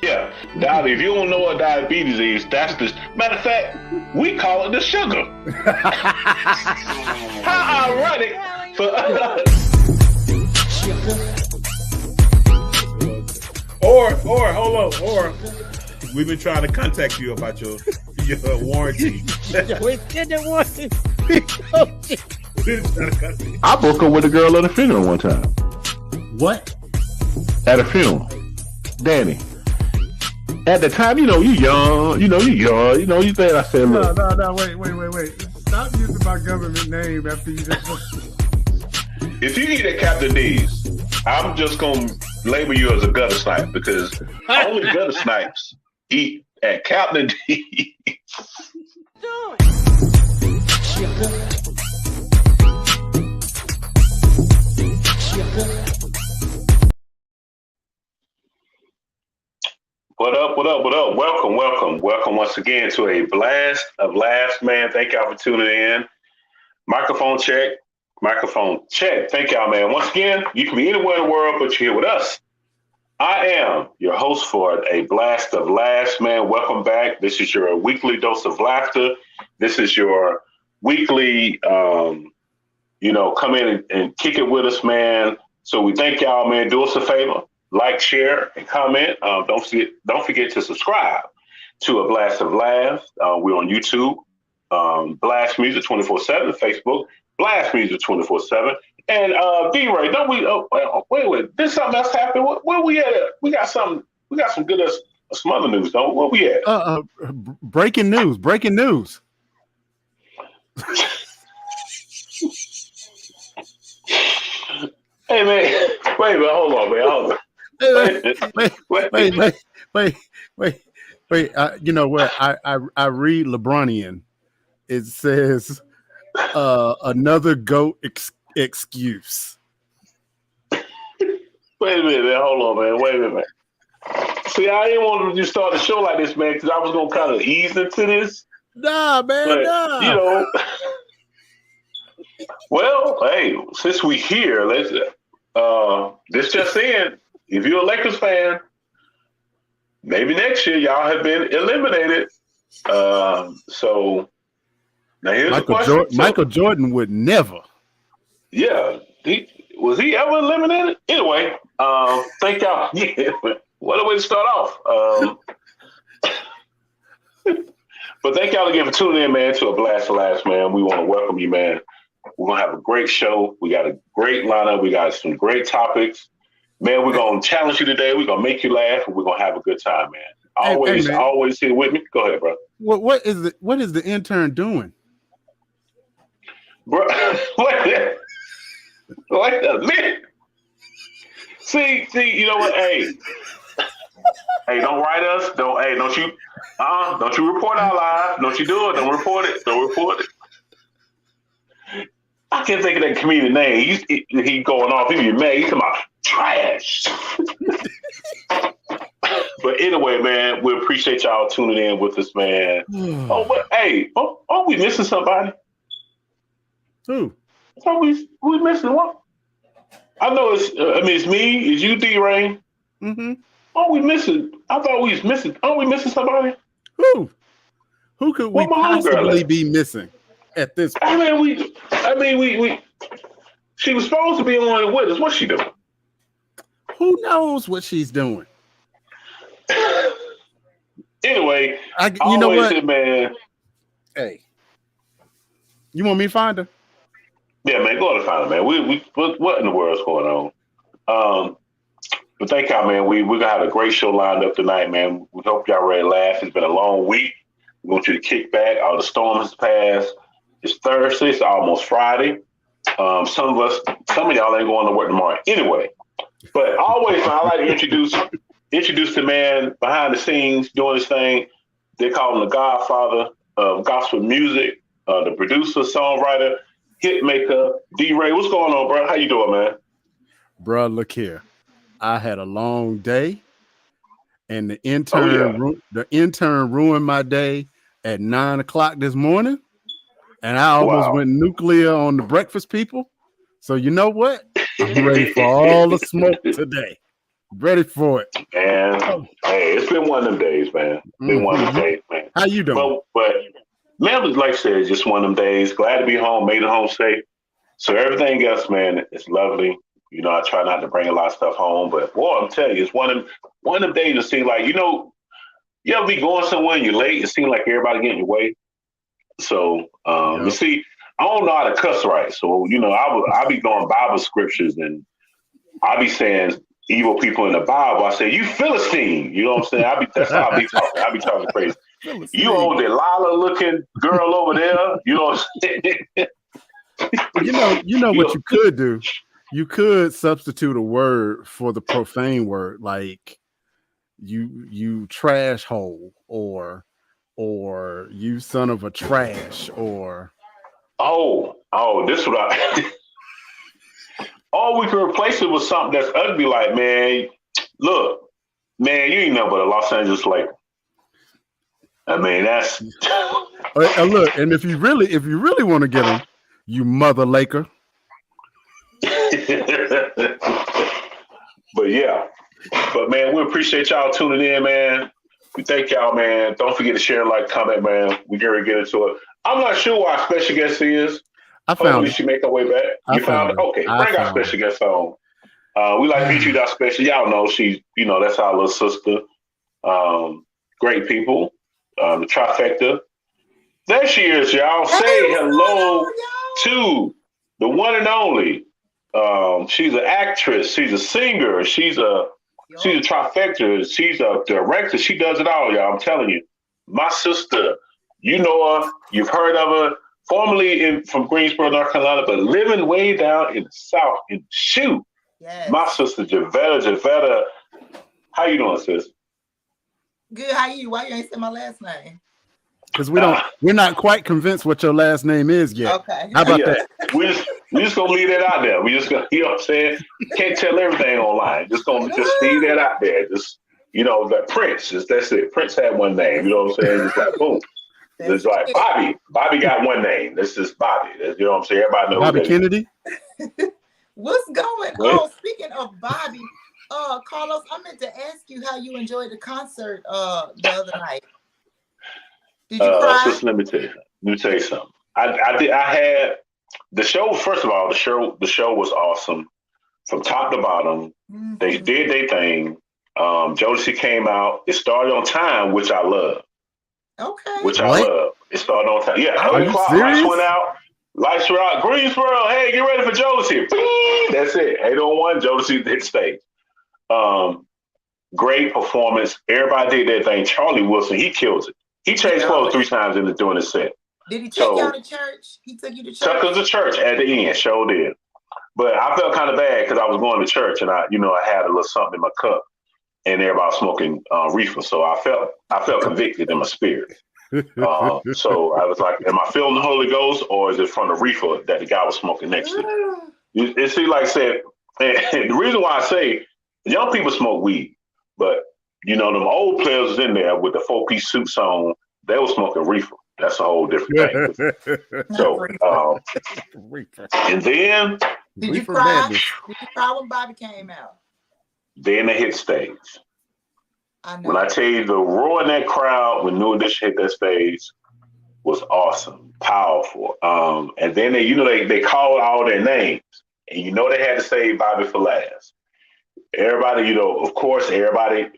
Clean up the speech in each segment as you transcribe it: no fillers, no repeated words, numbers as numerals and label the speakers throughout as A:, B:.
A: Yeah, if you don't know what diabetes is, that's the matter of fact. We call it the sugar. How ironic for us.
B: Or hold on, or we've been trying to contact you about your warranty.
C: I broke up with a girl at a funeral one time.
B: What?
C: At a funeral, Danny. At the time, you young, you think I said, look.
D: No, wait. Stop using my government name after you just...
A: If you eat at Captain D's, I'm just going to label you as a gutter snipe because only gutter snipes eat at Captain D's. What up? Welcome once again to a Blast of Laughs, man. Thank y'all for tuning in. Microphone check. Thank y'all, man. Once again, you can be anywhere in the world, but you're here with us. I am your host for a Blast of Laughs, man. Welcome back. This is your weekly dose of laughter. This is your weekly, come in and kick it with us, man. So we thank y'all, man. Do us a favor. Like, share, and comment. Don't forget to subscribe to a Blast of Laughs. We're on YouTube, Blast Music 24/7, Facebook, Blast Music 24/7, and DRay. Don't we? Wait. There's something else happened. Where we at? We got some good some other news. Though. Where we at?
D: Breaking news.
A: Hey man, wait a minute. Hold on, man.
D: Wait. You know what? I read LeBronian. It says another GOAT excuse.
A: Wait a minute, man. Hold on, man. Wait a minute. See, I didn't want to just start the show like this, man, because I was gonna kind of ease into this.
D: Nah, man.
A: But,
D: nah.
A: Well, hey, since we here, let's. This just in. If you're a Lakers fan, maybe next year y'all have been eliminated. So now here's the question.
D: Michael Jordan would never.
A: Yeah, was he ever eliminated? Anyway, thank y'all. Yeah, what a way to start off. But thank y'all again for tuning in, man, to a Blast of Laughs, man. We want to welcome you, man. We're going to have a great show. We got a great lineup. We got some great topics. Man, we're going to challenge you today. We're going to make you laugh, and we're going to have a good time, man. Always here with me. Go ahead, bro.
D: What is the intern doing?
A: Bro, wait a minute. See, you know what? Hey, don't write us. Don't you report our live. Don't you do it. Don't report it. I can't think of that comedian name. He going off. He be mad. He's talking about trash. But anyway, man, we appreciate y'all tuning in with us, man. Are we missing somebody?
D: Who?
A: Are we missing one? I know it's me. It's you, DRay.
D: Mm-hmm.
A: Are we missing? I thought we was missing. Are we missing somebody?
D: Who? Who could we possibly be missing at this point?
A: We she was supposed to be on with us. What's she doing?
D: Who knows what she's doing?
A: Anyway,
D: you know what,
A: said, man?
D: Hey, you want me to find her?
A: Yeah, man, go to find her, man. What in the world's going on? But thank y'all, man. We're gonna have a great show lined up tonight, man. We hope y'all ready to laugh. It's been a long week. We want you to kick back. All the storm has passed. It's Thursday. It's almost Friday. Some of y'all ain't going to work tomorrow anyway. But always, I like to introduce the man behind the scenes doing this thing. They call him the Godfather of gospel music, the producer, songwriter, hit maker, DRay. What's going on, bro? How you doing, man?
D: Bro, look here. I had a long day, and the intern ruined my day at 9:00 this morning, and I almost went nuclear on the breakfast people. So you know what? I'm ready for all the smoke today. Ready for it.
A: And hey, it's been one of them days, man. Been one of them days, man.
D: How you doing?
A: But man, like I said, it's just one of them days. Glad to be home, made it home safe. So everything else, man, it's lovely. You know, I try not to bring a lot of stuff home, but boy, I'm telling you, it's one of them days to see, like, you know, you ever be going somewhere and you're late, it seems like everybody getting your way. So you see, I don't know how to cuss right. So, you know, I be going Bible scriptures and I be saying evil people in the Bible. I say, you Philistine. You know what I'm saying? That's how I be talking. I be talking crazy. Philistine. You old Delilah looking girl over there. You know what I'm saying?
D: You know what you could do? You could substitute a word for the profane word, like you trash hole or you son of a trash or
A: this what I or we could replace it with something that's ugly, like, man, look, man, you ain't know but a Los Angeles Laker. I mean, that's
D: look, and if you really want to get them, you mother Laker.
A: But man, we appreciate y'all tuning in, man. We thank y'all, man. Don't forget to share, like, comment, man. We gotta get into it. I'm not sure why our special guest is. Hopefully she make her way back. You found it? Okay, bring our special guest on. We like to meet you, that special. Y'all know she's, you know, that's our little sister. Great people. The trifecta. There she is, y'all. Say hello to the one and only. She's an actress. She's a singer. She's a trifecta. She's a director. She does it all, y'all. I'm telling you. My sister, you know her. You've heard of her. Formerly from Greensboro, North Carolina, but living way down in the South in the shoot. Yes. My sister, Javetta. How you doing, sis?
E: Good. How you? Why you ain't say my last name?
D: Because we're not quite convinced what your last name is yet.
E: Okay.
D: How about that?
A: We just gonna leave that out there. We just gonna, you know what I'm saying? Can't tell everything online. Just leave that out there. Just, you know, that Prince. That's it. Prince had one name. You know what I'm saying? Just like boom. It's like Bobby. Bobby got one name. This is Bobby. You know what I'm saying? Everybody knows
D: Bobby Kennedy.
E: What's going on? Speaking of Bobby, Carlos, I meant to ask you how you enjoyed the concert the other night. Did you cry?
A: Just let me tell you something. I had the show. First of all, the show was awesome from top to bottom. Mm-hmm. They did their thing. Jodeci came out. It started on time, which I love.
E: Okay.
A: Which I love. It started on time. Yeah, 8 o'clock, lights went out. Lights were out. Greensboro, hey, get ready for Jodeci. That's it. 8:01, Jodeci hit stage. Great performance. Everybody did their thing. Charlie Wilson, he kills it. He changed clothes 3 times during his set.
E: Did he take you out to church? He took you to church?
A: Took us to church at the end, sure did. But I felt kind of bad because I was going to church and I had a little something in my cup. And everybody was smoking reefer, so I felt convicted in my spirit. So I was like, "Am I feeling the Holy Ghost, or is it from the reefer that the guy was smoking next to?" It seems like I said, and the reason why I say young people smoke weed, but them old players was in there with the 4-piece suits on. They were smoking reefer. That's a whole different thing. So, and then
E: did you cry? Did you cry when Bobby came out?
A: Then they hit stage. When I tell you the roar in that crowd when New Edition hit that stage was awesome, powerful. And then they called all their names, and they had to save Bobby for last. Everybody, of course, everybody.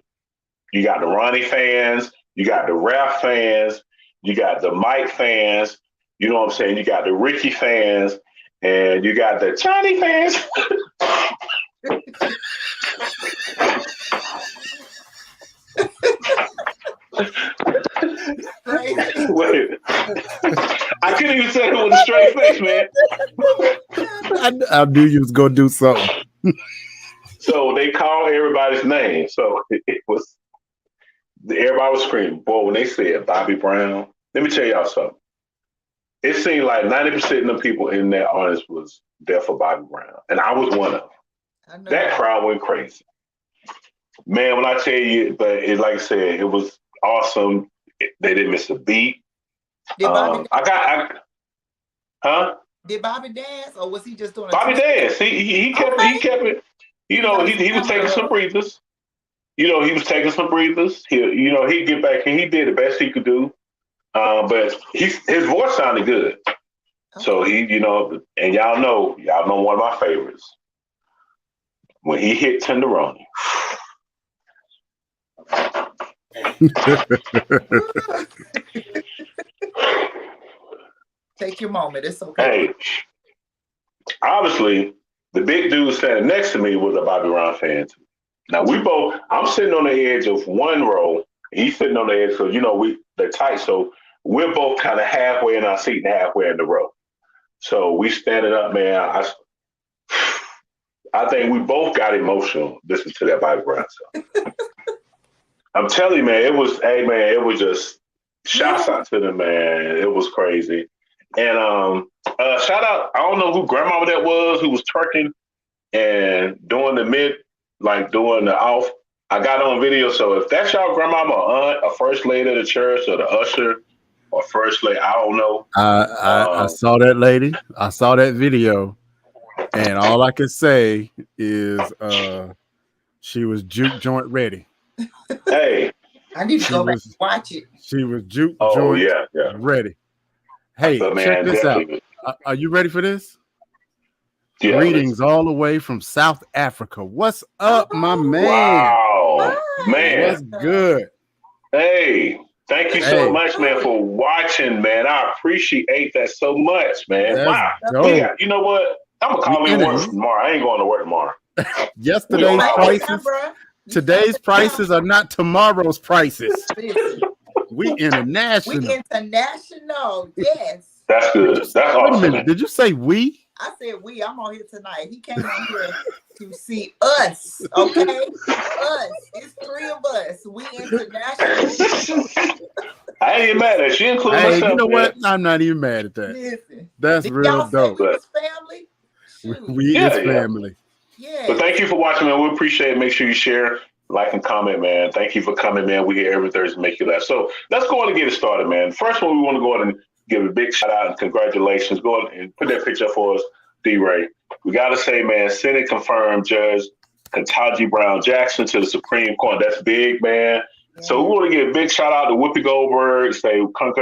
A: You got the Ronnie fans, you got the Rap fans, you got the Mike fans. You know what I'm saying? You got the Ricky fans, and you got the Johnny fans. Wait. I couldn't even say it with a straight face, man.
D: I knew you was gonna do something.
A: So they called everybody's name. So everybody was screaming. Boy, when they said Bobby Brown, let me tell y'all something. It seemed like 90% of the people in that audience was there for Bobby Brown, and I was one of them. That crowd went crazy. Man, when I tell you, but like I said, it was awesome. They didn't miss a beat.
E: Did Bobby
A: huh?
E: Did Bobby dance, or was he just doing?
A: Bobby dance. He kept it. he was taking some breathers. He was taking some breathers. He'd get back and he did the best he could do. But his voice sounded good. Okay. So and y'all know one of my favorites. When he hit Tenderoni.
E: Take your moment. It's okay.
A: Hey, obviously, the big dude standing next to me was a Bobby Brown fan too. Now I'm sitting on the edge of one row, and he's sitting on the edge, so they're tight, so we're both kind of halfway in our seat and halfway in the row. So we standing up, man. I think we both got emotional listening to that Bobby Brown song. I'm telling you, man, it was just shouts out to them, man. It was crazy. And shout out, I don't know who grandma that was who was twerking and doing the off. I got on video, so if that's y'all grandmama or aunt, a first lady of the church or the usher or first lady, I don't know.
D: I saw that lady. I saw that video. And all I can say is she was juke joint ready.
A: Hey.
E: I need to go back and watch it.
D: She was juke joint ready. Hey, check this out. Are you ready for this? Yeah, greetings all the way from South Africa. What's up, my man?
A: Wow. Man.
D: What's good?
A: Hey. Thank you so much, man, for watching, man. I appreciate that so much, man. Wow. Yeah, you know what? I'm going to call me work tomorrow. I ain't going to work tomorrow.
D: Today's prices are not tomorrow's prices. We international.
E: Yes.
A: That's good. That's awesome.
D: Wait a minute. Did you say we?
E: I said we. I'm on here tonight. He came on here to see us. Okay? Us. It's 3 of us. We international.
A: I ain't even mad at you. She included myself.
D: You know what? I'm not even mad at that.
E: Listen,
D: that's real dope.
E: We was family?
D: We is family.
E: Yeah.
A: But thank you for watching, man. We appreciate it. Make sure you share, like, and comment, man. Thank you for coming, man. We here every Thursday to make you laugh. So let's go on and get it started, man. First one, we want to go ahead and give a big shout out and congratulations. Go ahead and put that picture up for us, DRay. We got to say, man, Senate confirmed Judge Ketanji Brown Jackson to the Supreme Court. That's big, man. Yeah. So we want to give a big shout out to Whoopi Goldberg. Say, hold on.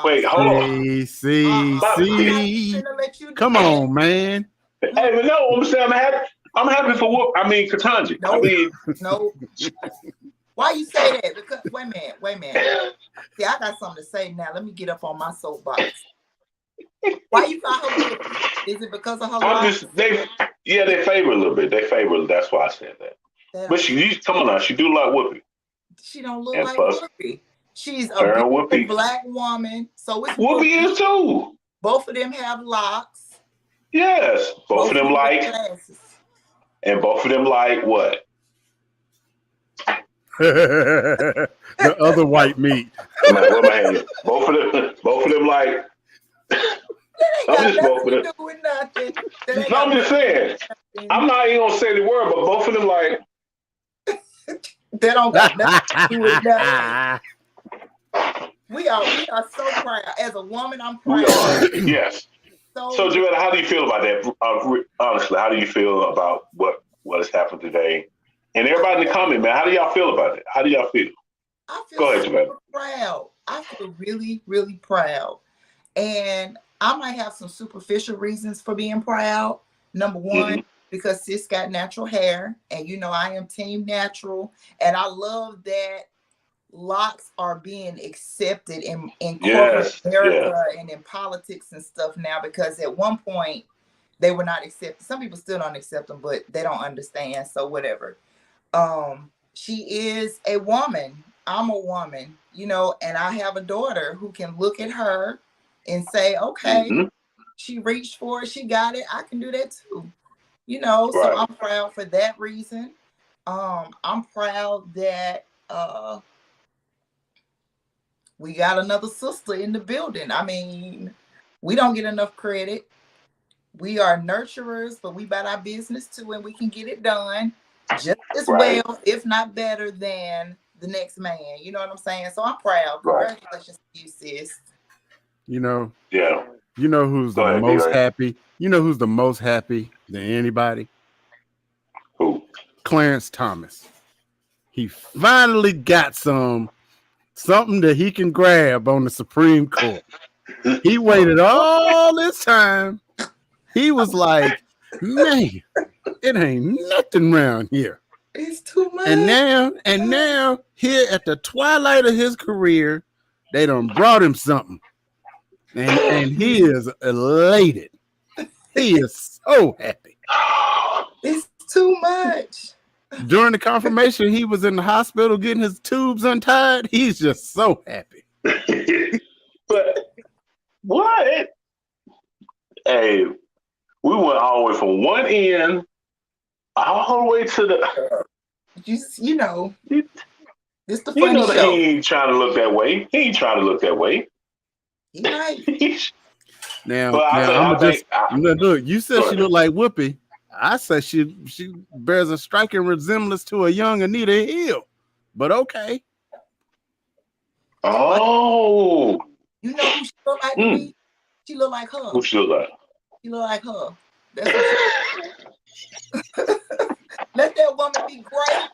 A: Wait, hold on.
D: See. Come on, man.
A: Hey, but no, I'm saying I'm happy for Ketanji.
E: No. Why you say that? Because wait a minute. See, I got something to say now. Let me get up on my soapbox. Why you got her? Is it because of her?
A: They favor a little bit. That's why I said that. But come on now, she do like Whoopi.
E: She don't look like Whoopi. She's a black woman. So it's
A: Whoopi is too.
E: Both of them have locks.
A: Yes, both of them like
E: glasses. And
A: both of them like what?
D: The other white meat.
A: Both of them like. I'm just saying. I'm not even gonna say the word, but both of them like.
E: They don't got nothing to do with that. We are so proud. As a woman, I'm proud.
A: Yes. So, Joanna, how do you feel about that? Honestly, how do you feel about what has happened today? And everybody in the comment, man, how do y'all feel about it? How do y'all feel?
E: I feel
A: Go ahead, Joanna.
E: Proud. I feel really, really proud. And I might have some superficial reasons for being proud. Number one, because sis got natural hair. And I am team natural. And I love that locks are being accepted in corporate America and in politics and stuff now, because at one point they were not accepted. Some people still don't accept them, but they don't understand. So whatever. She is a woman. I'm a woman, and I have a daughter who can look at her and say, okay, she reached for it. She got it. I can do that too. So I'm proud for that reason. I'm proud that we got another sister in the building. I mean, we don't get enough credit. We are nurturers, but we about our business too, and we can get it done just as well, if not better than the next man. You know what I'm saying? So I'm proud. Congratulations to you, sis.
D: You You know who's
A: Go
D: the
A: ahead,
D: most
A: DRay.
D: happy? You know who's the most happy than anybody?
A: Who?
D: Clarence Thomas. He finally got something that he can grab on the Supreme Court. He waited all this time. He was like, man, it ain't nothing around here.
E: It's too much.
D: And now, here at the twilight of his career, they done brought him something. And he is elated. He is so happy.
E: It's too much.
D: During the confirmation, he was in the hospital getting his tubes untied. He's just so happy.
A: But what? Hey, we went all the way from one end all the way to the.
E: You know, it's the
A: You
E: funny
A: know that
E: show.
A: he ain't trying to look that way. He ain't trying to look that way.
E: He might.
D: Now,
A: But
D: I'm just look. You said
A: Go
D: she
A: ahead.
D: looked like Whoopi. I said she bears a striking resemblance to a young Anita Hill. But okay.
A: Oh,
E: You know who she look like to me? She look like her.
A: who she look like?
E: She look like her. That's what she... Let that woman be great.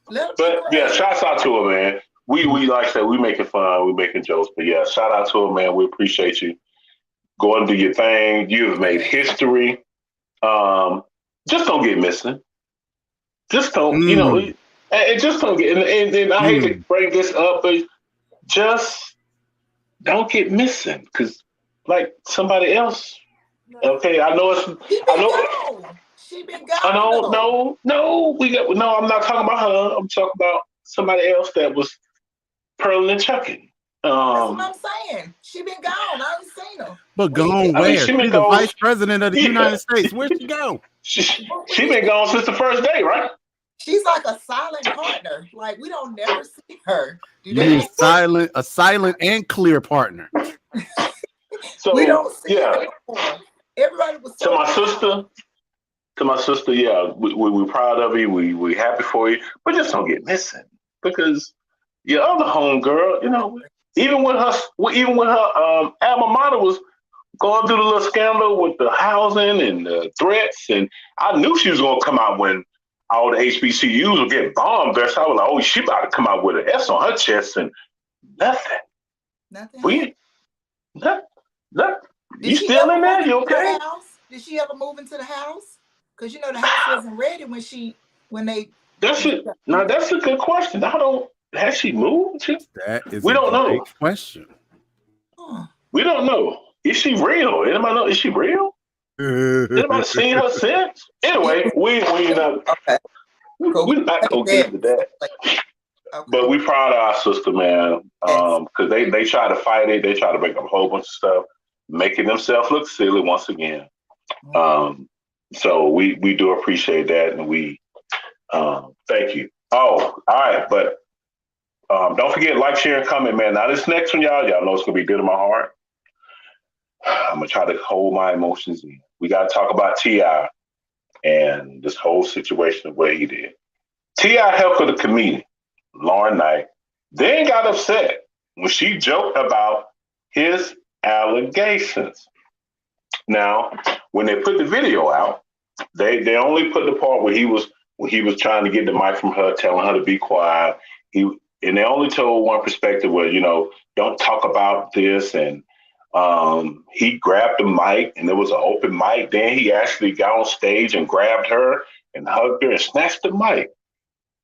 E: Let her be
A: But
E: great.
A: yeah, shouts out to her, man. We like I said, we making fun, we making jokes, but yeah, shout out to her, man. We appreciate you. Go and do your thing. You have made history. Just don't get missing. Just don't, you know, it just don't get. And I hate to bring this up, but just don't get missing, because like somebody else. Okay, I know it's. I know.
E: She been gone.
A: I know. No. I'm not talking about her. I'm talking about somebody else that was pearling and chucking.
E: That's what I'm saying. She been gone. I ain't seen her.
D: But gone where?
A: I mean, she been
D: She's the
A: gone-
D: vice president of the United States. Where'd she go?
A: She been gone since the first day, right?
E: She's like a silent partner. Like we don't never see her.
D: You mean a silent and clear partner.
A: So
E: we don't see
A: yeah.
E: her before. Everybody was so
A: To my
E: proud.
A: sister, yeah, we're proud of you. We happy for you, but just don't get missing, because your other homegirl, you know, even when her alma mater was going through the little scandal with the housing and the threats, and I knew she was gonna come out when all the HBCUs would get bombed. That's how I was like, oh, she about to come out with an S on her chest, and nothing.
E: Nothing.
A: You still in there? You okay?
E: Did she ever move into the house? Because you know the house wasn't ready when they.
A: That's it. Now that's a good question. Has she moved?
D: That is
A: we don't know.
D: Question.
A: We don't know. Is she real? Anybody know? Is she real? Anybody seen her since? Anyway, we're not gonna get into that.
E: Okay.
A: But we proud of our sister, man. Because they try to fight it. They try to make up a whole bunch of stuff, making themselves look silly once again. So we do appreciate that, and we thank you. Oh, all right, but don't forget, like, share, and comment, man. Now this next one, y'all know it's gonna be good in my heart. I'm gonna try to hold my emotions in. We gotta talk about T.I. and this whole situation of what he did. T.I. heckled the comedian Lauren Knight, then got upset when she joked about his allegations. Now, when they put the video out, they only put the part where he was trying to get the mic from her, telling her to be quiet. And they only told one perspective where, you know, don't talk about this. And he grabbed the mic, and there was an open mic. Then he actually got on stage and grabbed her and hugged her and snatched the mic.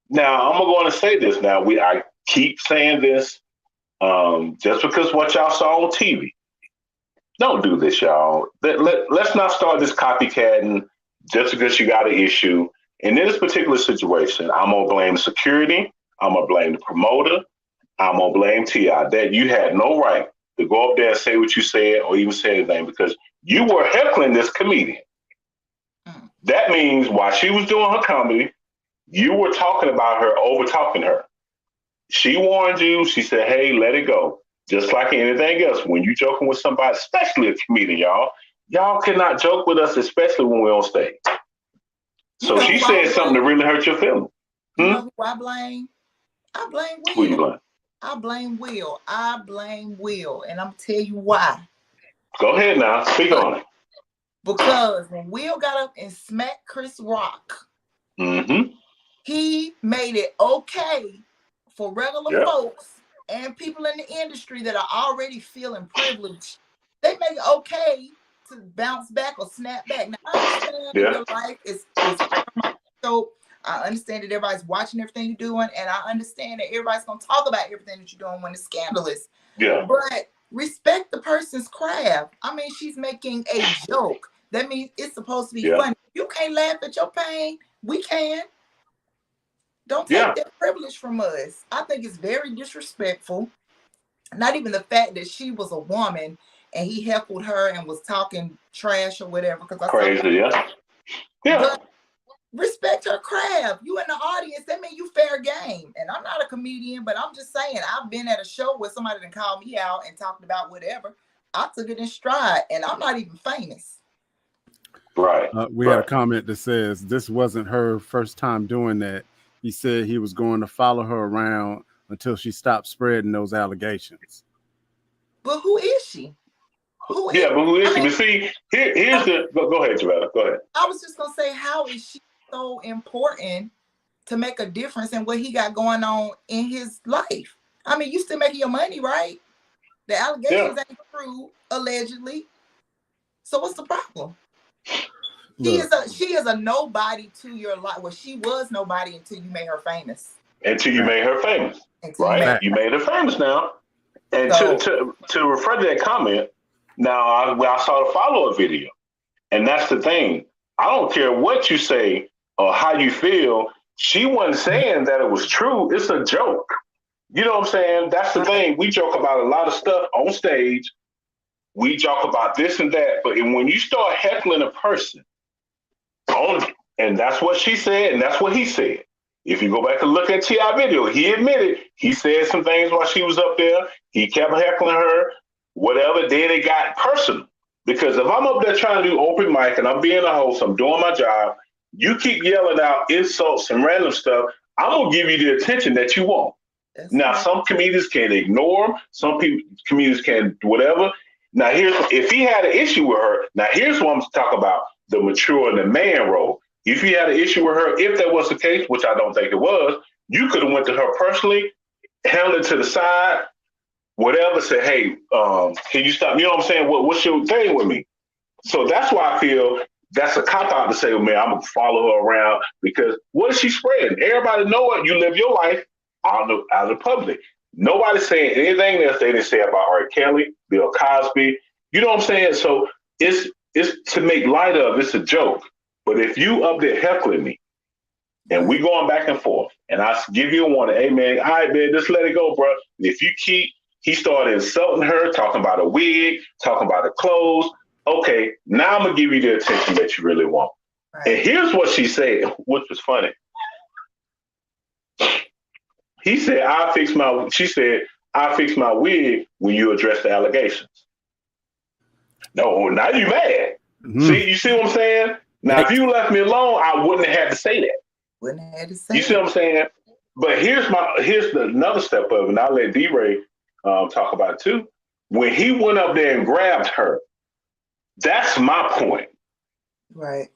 A: Now, I'm going to say this now. I keep saying this just because what y'all saw on TV. Don't do this, y'all. Let's not start this copycatting just because you got an issue. And in this particular situation, I'm going to blame security. I'm going to blame the promoter. I'm going to blame T.I. That you had no right to go up there and say what you said or even say anything, because you were heckling this comedian. That means while she was doing her comedy, you were talking about her, over-talking her. She warned you. She said, hey, let it go. Just like anything else, when you joking with somebody, especially a comedian, y'all cannot joke with us, especially when we're on stage. So she said something to really hurt your feelings.
E: You know who I blame? I blame Will.
A: Who you blame?
E: I blame Will. I blame Will. And I'm going to tell you why.
A: Go ahead now. Speak on it.
E: Because when Will got up and smacked Chris Rock, he made it okay for regular folks and people in the industry that are already feeling privileged. They make it okay to bounce back or snap back. Now, I understand that your life is so I understand that everybody's watching everything you're doing, and I understand that everybody's going to talk about everything that you're doing when it's scandalous.
A: Yeah.
E: But respect the person's craft. I mean, she's making a joke. That means it's supposed to be funny. You can't laugh at your pain. We can. Don't take that privilege from us. I think it's very disrespectful. Not even the fact that she was a woman and he heckled her and was talking trash or whatever.
A: Crazy,
E: But respect her craft. You in the audience, that means you fair game. And I'm not a comedian, but I'm just saying, I've been at a show where somebody done called me out and talked about whatever. I took it in stride, and I'm not even famous.
A: Right.
D: We had a comment that says this wasn't her first time doing that. He said he was going to follow her around until she stopped spreading those allegations.
E: But who is she?
A: But who is she? But see, here's the... Go ahead, Javetta. Go ahead.
E: I was just going to say, how is she so important to make a difference in what he got going on in his life? I mean, you still making your money, right? The allegations ain't true, allegedly. So what's the problem? She is a nobody to your life. Well, she was nobody until you made her famous.
A: Until you made her famous, right? You made her famous now. And to refer to that comment, now I saw the follow-up video, and that's the thing. I don't care what you say or how you feel. She wasn't saying that it was true. It's a joke. You know what I'm saying? That's the thing. We joke about a lot of stuff on stage. We joke about this and that, but when you start heckling a person, and that's what she said, and that's what he said. If you go back and look at T.I. video, he admitted he said some things while she was up there. He kept heckling her, whatever. Then it got personal. Because if I'm up there trying to do open mic and I'm being a host, I'm doing my job, you keep yelling out insults and random stuff, I'm going to give you the attention that you want. Now, some comedians can ignore them. Some comedians can whatever. Now, if he had an issue with her, now here's what I'm talking about, the mature and the man role. If you had an issue with her, if that was the case, which I don't think it was, you could have went to her personally, held it to the side, whatever, said, hey, can you stop? You know what I'm saying? What's your thing with me? So that's why I feel that's a cop-out to say, oh, man, I'm going to follow her around, because what is she spreading? Everybody know it. You live your life out of the public. Nobody's saying anything else they didn't say about R. Kelly, Bill Cosby. You know what I'm saying? So it's to make light of. It's a joke. But if you up there heckling me and we going back and forth and I give you a warning, hey, man, all right, man, just let it go, bro. If you he started insulting her, talking about a wig, talking about her clothes. Okay, now I'm going to give you the attention that you really want. Right. And here's what she said, which was funny. She said, I'll fix my wig when you address the allegations. No, now you mad. Mm-hmm. You see what I'm saying? Now, if you left me alone, I wouldn't have had to say that.
E: Wouldn't have had to say.
A: You see what I'm saying? But here's another step of it, and I'll let DRay talk about it too. When he went up there and grabbed her, that's my point.
E: Right.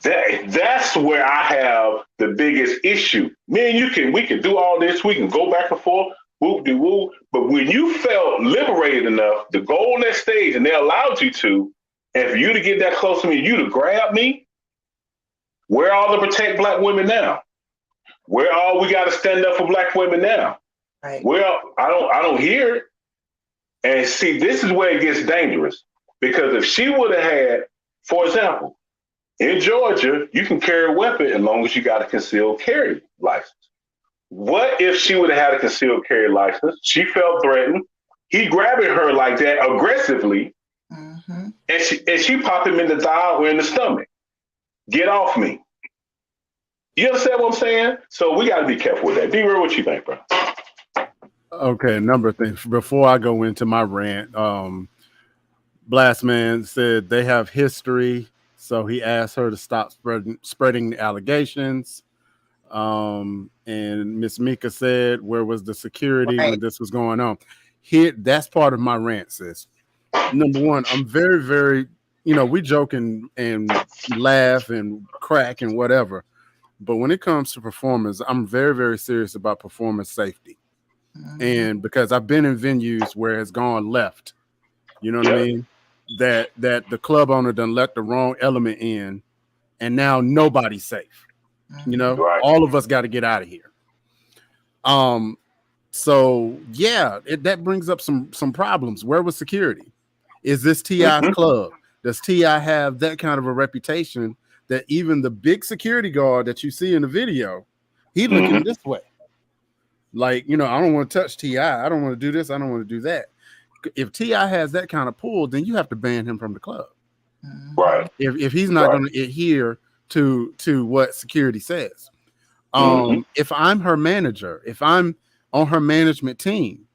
A: That's where I have the biggest issue. Me and we can do all this. We can go back and forth, whoop-de-woo. But when you felt liberated enough to go on that stage and they allowed you to, and for you to get that close to me, you to grab me, where all the protect black women now? Where all we got to stand up for black women now?
E: Right.
A: Well, I don't hear it. And see, this is where it gets dangerous. Because if she would have had, for example, in Georgia, you can carry a weapon as long as you got a concealed carry license. What if she would have had a concealed carry license? She felt threatened. He grabbing her like that aggressively, mm-hmm. and she popped him in the thigh or in the stomach. Get off me. You understand what I'm saying? So we got to be careful with that. DRay, what you think, bro?
D: Okay, a number of things. Before I go into my rant, Blast Man said they have history, so he asked her to stop spreading the allegations. And Miss Mika said, where was the security
E: Right.
D: when this was going on? Here, that's part of my rant, sis. Number one, I'm very, very, we joke and laugh and crack and whatever. But when it comes to performance, I'm very, very serious about performance safety. And because I've been in venues where it's gone left, you know what I mean? That the club owner done let the wrong element in, and now nobody's safe. All of us got to get out of here. So yeah, that brings up some problems. Where was security? Is this T.I.'s club? Does T.I. have that kind of a reputation that even the big security guard that you see in the video, he looking this way? Like, I don't want to touch T.I. I don't want to do this. I don't want to do that. If T.I. has that kind of pull, then you have to ban him from the club.
A: Right.
D: If he's not going to adhere to what security says. If I'm her manager, if I'm on her management team,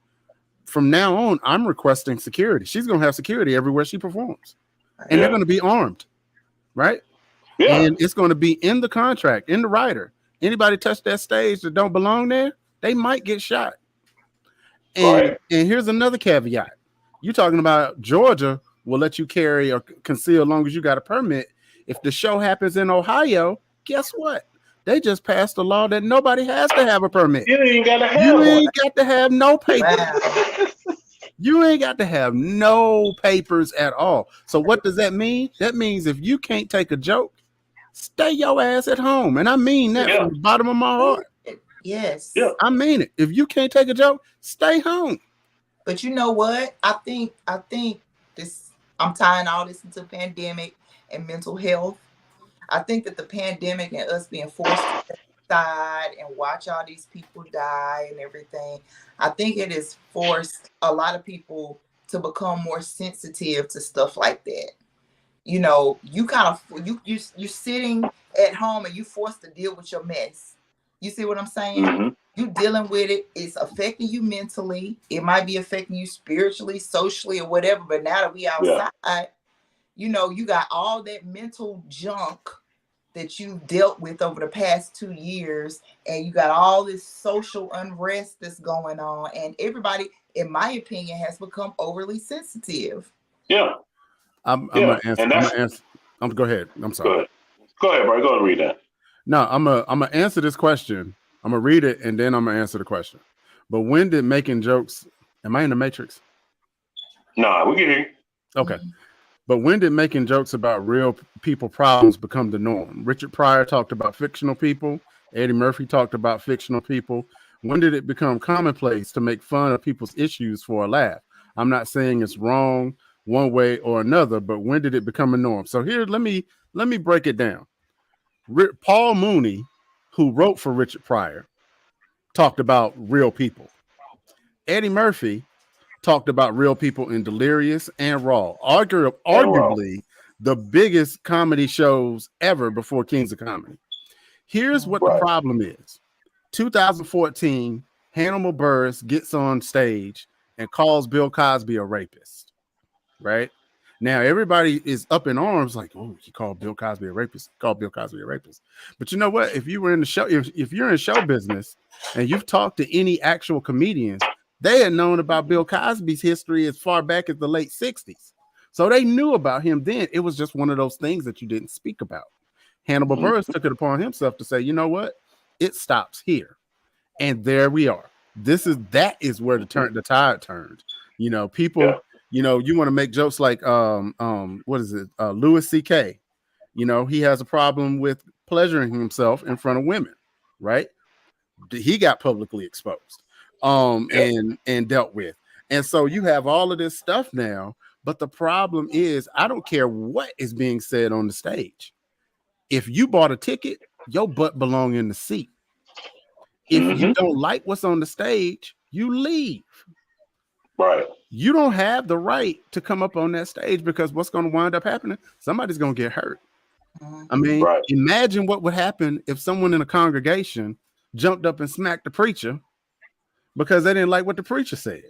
D: from now on, I'm requesting security. She's going to have security everywhere she performs. And they're going to be armed, right? Yeah. And it's going to be in the contract, in the rider. Anybody touch that stage that don't belong there, they might get shot. And here's another caveat. You're talking about Georgia will let you carry or conceal as long as you got a permit. If the show happens in Ohio, guess what? They just passed a law that nobody has to have a permit.
A: You ain't got to have
D: You ain't got to have no papers. You ain't got to have no papers at all. So what does that mean? That means if you can't take a joke, stay your ass at home. And I mean that from the bottom of my heart.
E: Yes.
A: Yeah.
D: I mean it. If you can't take a joke, stay home.
E: But you know what? I think this, I'm tying all this into pandemic and mental health. I think that the pandemic and us being forced to side and watch all these people die and everything, I think it has forced a lot of people to become more sensitive to stuff like that. You kind of you're sitting at home and you forced to deal with your mess. You see what I'm saying? You dealing with it. It's affecting you mentally. It might be affecting you spiritually, socially, or whatever. But now that we outside, you got all that mental junk that you've dealt with over the past 2 years, and you got all this social unrest that's going on, and everybody, in my opinion, has become overly sensitive.
A: Yeah.
D: I'm gonna answer. Go ahead. I'm sorry.
A: Go ahead, bro. Go ahead and read that.
D: No, I'm gonna answer this question. I'm gonna read it and then I'm gonna answer the question. But when did making jokes? Am I in the Matrix?
A: No, we can hear you.
D: Okay. But when did making jokes about real people problems become the norm? Richard Pryor talked about fictional people. Eddie Murphy talked about fictional people. When did it become commonplace to make fun of people's issues for a laugh? I'm not saying it's wrong one way or another, but when did it become a norm? So here, let me break it down. Paul Mooney, who wrote for Richard Pryor, talked about real people. Eddie Murphy talked about real people in Delirious and Raw, arguably the biggest comedy shows ever before Kings of Comedy. Here's what the problem is. 2014, Hannibal Buress gets on stage and calls Bill Cosby a rapist, right? Now, everybody is up in arms like, oh, he called Bill Cosby a rapist. Called Bill Cosby a rapist. But you know what? If you were in the show, if you're in show business and you've talked to any actual comedians, they had known about Bill Cosby's history as far back as the late 60s. So they knew about him then. It was just one of those things that you didn't speak about. Hannibal Buress took it upon himself to say, you know what? It stops here. And there we are. That is where the tide turned. People, you want to make jokes like what is it? Louis C.K. He has a problem with pleasuring himself in front of women, right? He got publicly exposed. And dealt with. And so you have all of this stuff now, but the problem is I don't care what is being said on the stage. If you bought a ticket, your butt belong in the seat. If you don't like what's on the stage, you leave.
A: Right.
D: You don't have the right to come up on that stage because what's going to wind up happening? Somebody's going to get hurt. I mean, imagine what would happen if someone in a congregation jumped up and smacked the preacher because they didn't like what the preacher said.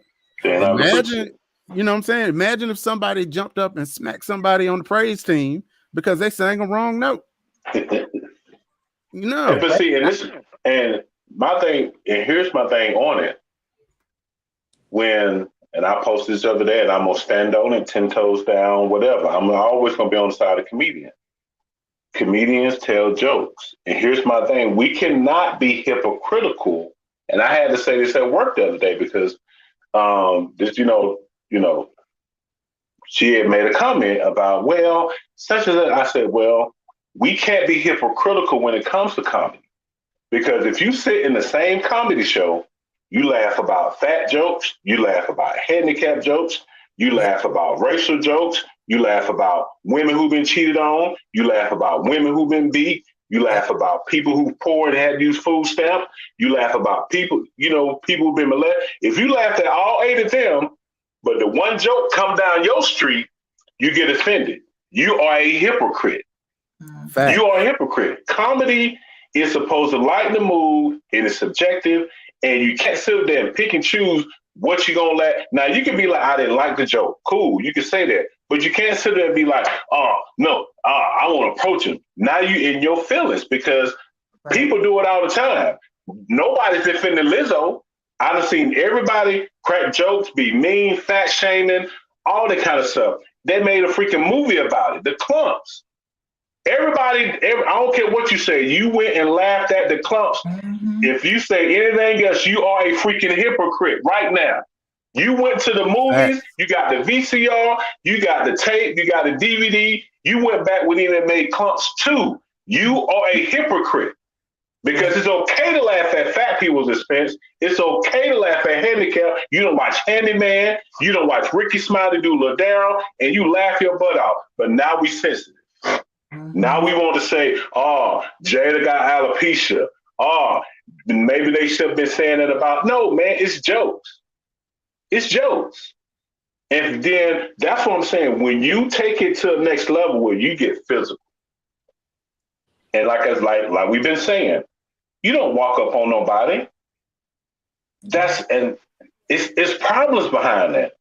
D: Imagine, you know what I'm saying? Imagine if somebody jumped up and smacked somebody on the praise team because they sang a wrong note.
A: But see, and And my thing, and here's my thing on it. And I posted this the other day, and I'm gonna stand on it, 10 toes down, whatever. I'm always gonna be on the side of comedian. Comedians tell jokes, and here's my thing: we cannot be hypocritical. And I had to say this at work the other day because this, she had made a comment about, well, such as that. I said, well, we can't be hypocritical when it comes to comedy, because if you sit in the same comedy show, you laugh about fat jokes, you laugh about handicap jokes, you laugh about racial jokes, you laugh about women who've been cheated on, you laugh about women who've been beat, you laugh about people who poor and had to use food stamp, you laugh about people, people who've been molested. If you laugh at all 8 of them, but the one joke come down your street, you get offended. You are a hypocrite. Fact. You are a hypocrite. Comedy is supposed to lighten the mood, it is subjective, and you can't sit there and pick and choose what you're going to let. Now, you can be like, I didn't like the joke. Cool, you can say that. But you can't sit there and be like, oh, no, I want to approach him. Now you in your feelings, because people do it all the time. Nobody's defending Lizzo. I've seen everybody crack jokes, be mean, fat shaming, all that kind of stuff. They made a freaking movie about it, The Clumps. Everybody, I don't care what you say, you went and laughed at The Clumps. Mm-hmm. If you say anything else, you are a freaking hypocrite right now. You went to the movies, you got the VCR, you got the tape, you got the DVD, you went back when they made Clumps 2. You are a hypocrite. Because it's okay to laugh at fat people's expense. It's okay to laugh at handicap. You don't watch Handyman, you don't watch Ricky Smiley do Ladaro, and you laugh your butt off. But now we sensitive. Now we want to say, oh, Jada got alopecia. Oh, maybe they should have been saying that about. No, man, it's jokes. It's jokes. And then that's what I'm saying. When you take it to the next level where you get physical, and like we've been saying, you don't walk up on nobody. And it's problems behind that.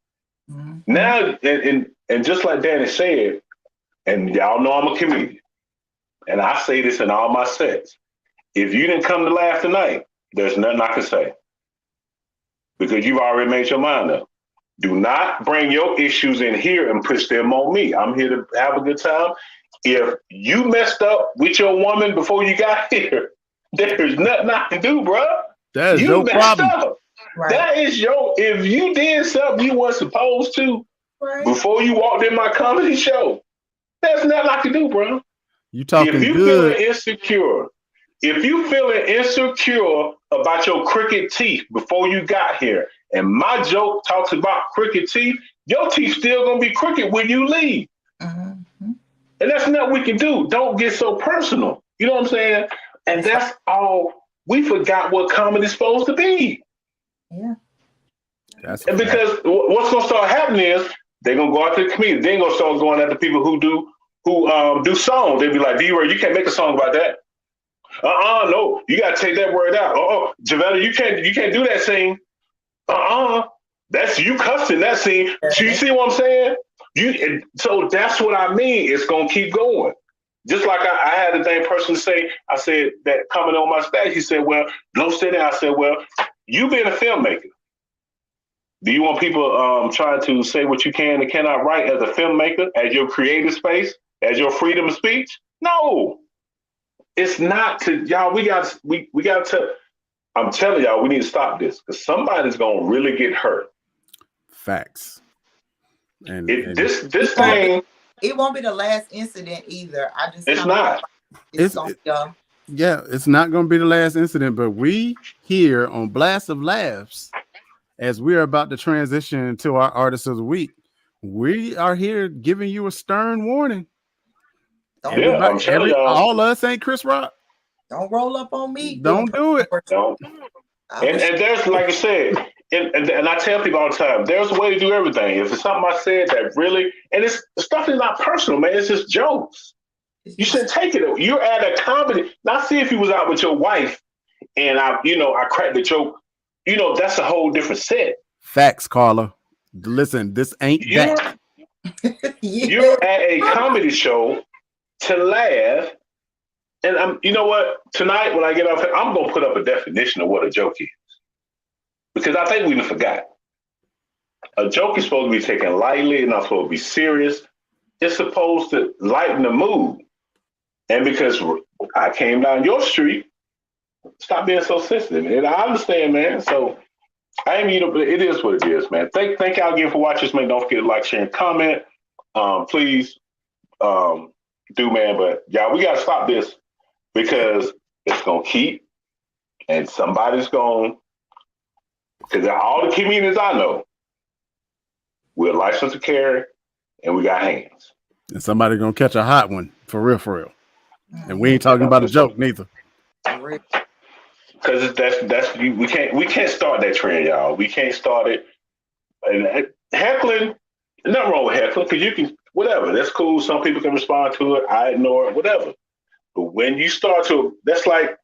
A: Mm-hmm. Now, and just like Danny said, and y'all know I'm a comedian, and I say this in all my sets. If you didn't come to laugh tonight, there's nothing I can say, because you've already made your mind up. Do not bring your issues in here and push them on me. I'm here to have a good time. If you messed up with your woman before you got here, there's nothing I can do, bro.
D: That is your problem.
E: Right.
A: That is if you did something you weren't supposed to before you walked in my comedy show, there's nothing I can do, bro.
D: You talking
A: if you
D: good.
A: If you feeling insecure about your crooked teeth before you got here, and my joke talks about crooked teeth, your teeth still gonna be crooked when you leave. Mm-hmm. And that's nothing we can do. Don't get so personal. You know what I'm saying? And that's all. We forgot what comedy's supposed to be.
E: Yeah.
A: And because what's gonna start happening is they're gonna go after the comedians. They're gonna start going after people who do songs. They'll be like, DRay, you can't make a song about that. No, you gotta take that word out. Javetta, you can't do that scene. That's you cussing that scene. So you see what I'm saying? So that's what I mean. It's gonna keep going. Just like I had the same person say, I said that comment on my stage. He said, well, don't say that. I said, well, you being a filmmaker, do you want people trying to say what you can and cannot write as a filmmaker, as your creative space, as your freedom of speech? No, it's not. To y'all, we got to. I'm telling y'all, we need to stop this, because somebody's gonna really get hurt.
D: Facts. And
A: this thing.
E: It won't be the last incident either.
A: It's not.
D: It's not going to be the last incident, but we here on Blast of Laughs, as we're about to transition to our Artist of the Week, we are here giving you a stern warning.
A: I'm telling y'all.
D: All us ain't Chris Rock.
E: Don't roll up on me.
D: Don't do it.
A: Don't. And there's, like I said, and I tell people all the time, there's a way to do everything. If it's something I said that really, and stuff is not personal, man. It's just jokes. You shouldn't take it. You're at a comedy. Now, see if you was out with your wife and I cracked the joke. That's a whole different set.
D: Facts, Carla. Listen, this ain't that.
A: You're at a comedy show to laugh And you know what? Tonight, when I get off, I'm gonna put up a definition of what a joke is, because I think we forgot. A joke is supposed to be taken lightly, it's not supposed to be serious. It's supposed to lighten the mood. And because I came down your street, stop being so sensitive. And I understand, man. So I am, it is what it is, man. Thank y'all again for watching this, man. Don't forget to like, share, and comment. Please do, man. But y'all, we gotta stop this because it's gonna keep, and somebody's going, because all the comedians I know, we're licensed to carry, and we got hands.
D: And somebody gonna catch a hot one for real. And we ain't talking about a joke neither.
A: Because that's we can't start that trend, y'all. We can't start it. And heckling, nothing wrong with heckling, because you can, whatever. That's cool. Some people can respond to it. I ignore it, whatever. But when you start to, that's like,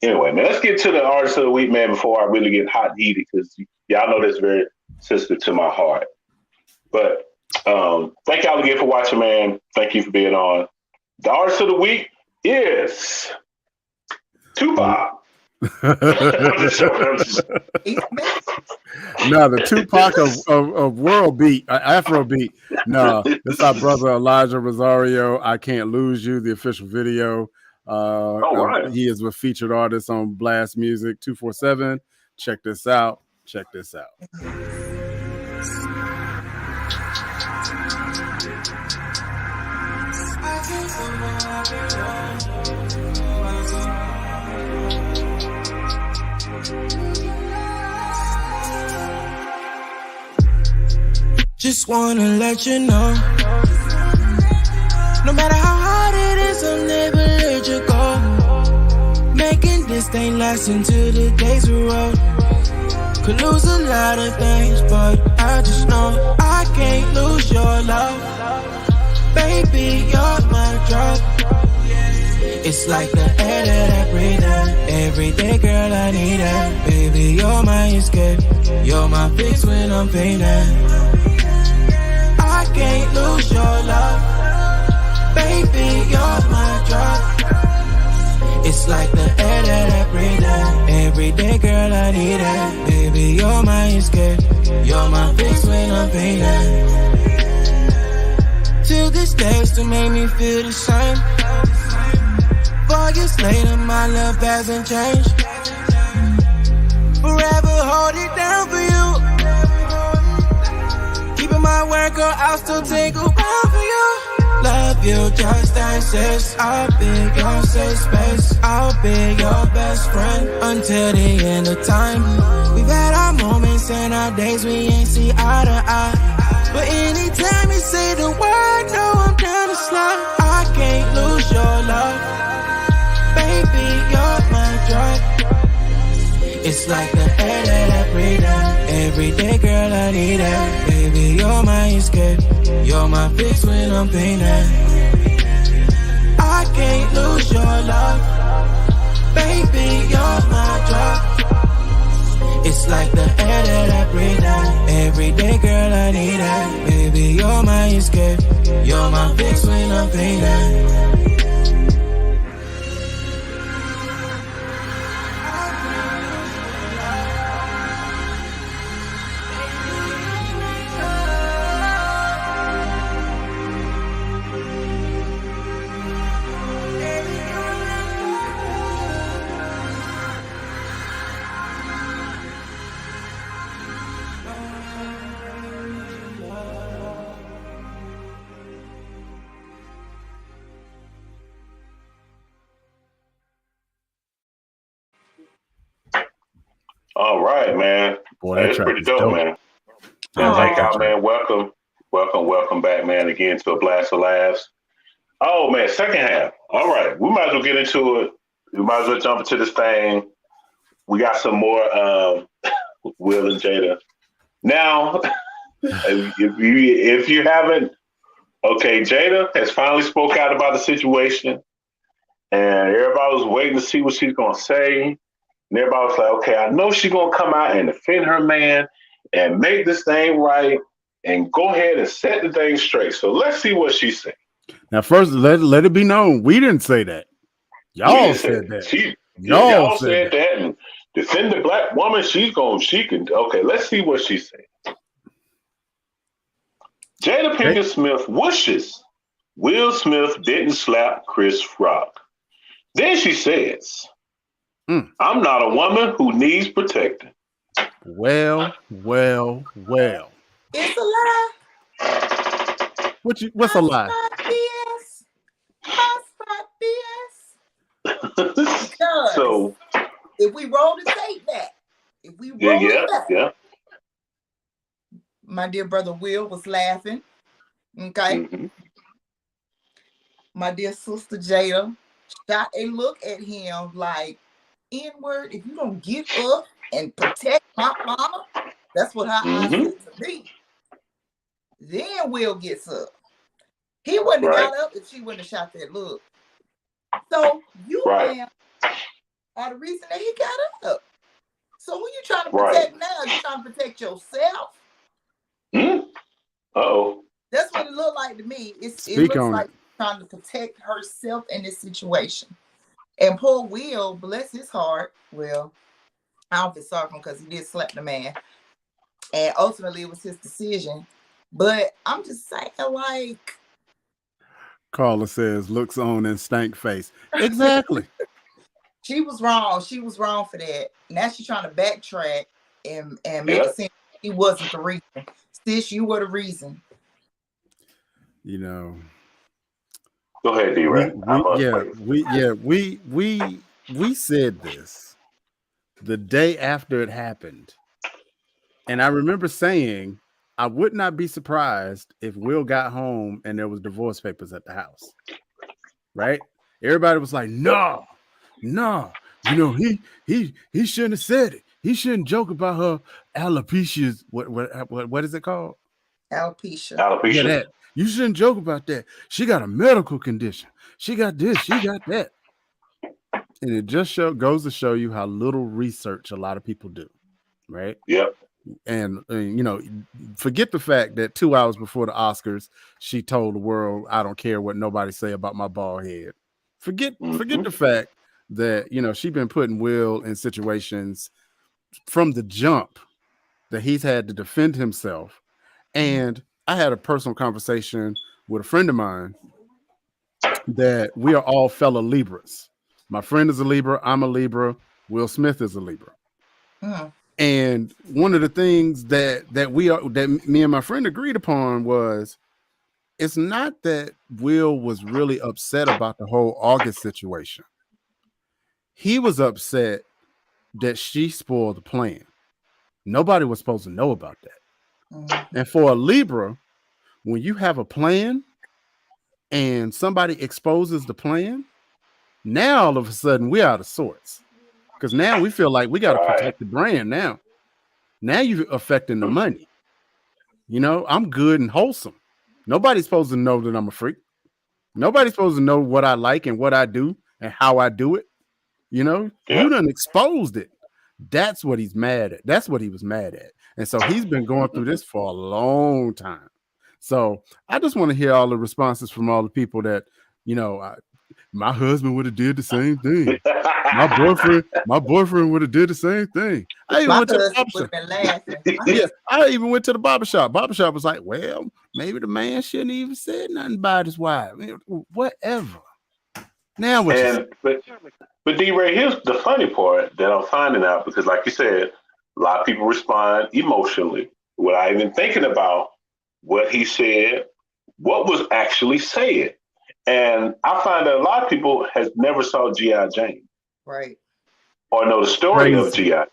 A: anyway, man. Let's get to the artist of the week, man. Before I really get hot and heated, because y'all know that's very sensitive to my heart. But thank y'all again for watching, man. Thank you for being on. The artist of the week is Tupac.
D: No, the Tupac of world beat, Afro beat. No, it's our brother Elijah Rosario. I Can't Lose You, the official video.
A: Right.
D: He is a featured artist on Blast Music 247. Check this out.
F: Just wanna let you know, no matter how hard it is, I'll never let you go. Making this thing last until the days are old. Could lose a lot of things, but I just know I can't lose your love. Baby, you're my drug. It's like the air that I breathe out. Every day, girl, I need it. Baby, you're my escape. You're my fix when I'm painted. I can't lose your love. Baby, you're my drug. It's like the air that I breathe out. Every day, girl, I need it. Baby, you're my escape. You're my fix when I'm painted. Till this day, still make me feel the same. 4 years later, my love hasn't changed. Forever hold it down for you. Keeping my word, girl, I'll still take a while for you. Love you just as is. I'll be your safe space. I'll be your best friend until the end of time. We've had our moments and our days we ain't see eye to eye. But anytime you say the word, no, I'm down to slide. I can't lose your love. Baby, you're my drug. It's like the air that I breathe out. Every day, girl, I need it. Baby, you're my escape. You're my fix when I'm painted. I can't lose your love. Baby, you're my drug. It's like the air that I breathe out. Every day, girl, I need it. Baby, you're my escape. You're my fix when I'm painted.
A: All right, man.
D: Boy,
A: that's pretty dope, man. And thank y'all, man. Welcome back, man, again to a Blast of Laughs. Oh, man, second half. All right, we might as well get into it. We might as well jump into this thing. We got some more Will and Jada. Now, if you haven't, okay, Jada has finally spoke out about the situation, and everybody was waiting to see what she's going to say. And everybody was like, okay, I know she's going to come out and defend her man and make this thing right and go ahead and set the thing straight. So let's see what she said.
D: Now, first, let it be known, we didn't say that. Y'all said that.
A: Y'all said that. And defend the black woman. She can. Okay, let's see what she said. Jada Pinkett Smith wishes Will Smith didn't slap Chris Rock. Then she says, I'm not a woman who needs protecting.
D: Well.
E: It's a lie.
D: What's a lie?
E: BS. So if we roll the tape back, my dear brother Will was laughing. Okay. Mm-hmm. My dear sister Jada shot a look at him like, N-word, if you don't get up and protect my mama, that's what her eyes said to me. Then Will gets up. He wouldn't have got up if she wouldn't have shot that look. So you are the reason that he got up. So who you trying to protect now? You trying to protect yourself?
A: Uh-oh. That's
E: what it looked like to me. It looks like trying to protect herself in this situation. And poor Will, bless his heart. Well, I don't feel sorry for him because he did slap the man. And ultimately it was his decision. But I'm just saying, like,
D: Carla says, looks on and stank face. Exactly.
E: She was wrong. She was wrong for that. Now she's trying to backtrack and make it seem he wasn't the reason. Sis, you were the reason.
D: You know.
A: Go ahead, DRay.
D: We said this the day after it happened. And I remember saying, I would not be surprised if Will got home and there was divorce papers at the house. Right? Everybody was like, no. You know, he shouldn't have said it. He shouldn't joke about her alopecia's. What is it called?
E: Alopecia.
D: Yeah, that. You shouldn't joke about that. She got a medical condition. She got this. She got that. And it just goes to show you how little research a lot of people do, right?
A: Yep.
D: And you know, forget the fact that 2 hours before the Oscars, she told the world, "I don't care what nobody say about my bald head." Forget the fact that, you know, she's been putting Will in situations from the jump that he's had to defend himself. And I had a personal conversation with a friend of mine that we are all fellow Libras. My friend is a Libra. I'm a Libra. Will Smith is a Libra. And one of the things that me and my friend agreed upon was, it's not that Will was really upset about the whole August situation. He was upset that she spoiled the plan. Nobody was supposed to know about that. And for a Libra, when you have a plan and somebody exposes the plan, now all of a sudden we're out of sorts. Because now we feel like we got to protect the brand now. Now you're affecting the money. You know, I'm good and wholesome. Nobody's supposed to know that I'm a freak. Nobody's supposed to know what I like and what I do and how I do it. You know, you done exposed it. That's what he's mad at. That's what he was mad at. And so he's been going through this for a long time. So I just want to hear all the responses from all the people that, you know, my husband would have did the same thing. My boyfriend would have did the same thing. I even went to the barbershop. I even went to the barbershop. Barbershop was like, well, maybe the man shouldn't even said nothing about his wife. I mean, whatever. Now what?
A: But DRay, here's the funny part that I'm finding out, because like you said, a lot of people respond emotionally without even thinking about what he said, what was actually said. And I find that a lot of people has never saw G.I. Jane.
E: Right.
A: Or know the story of G.I. Jane.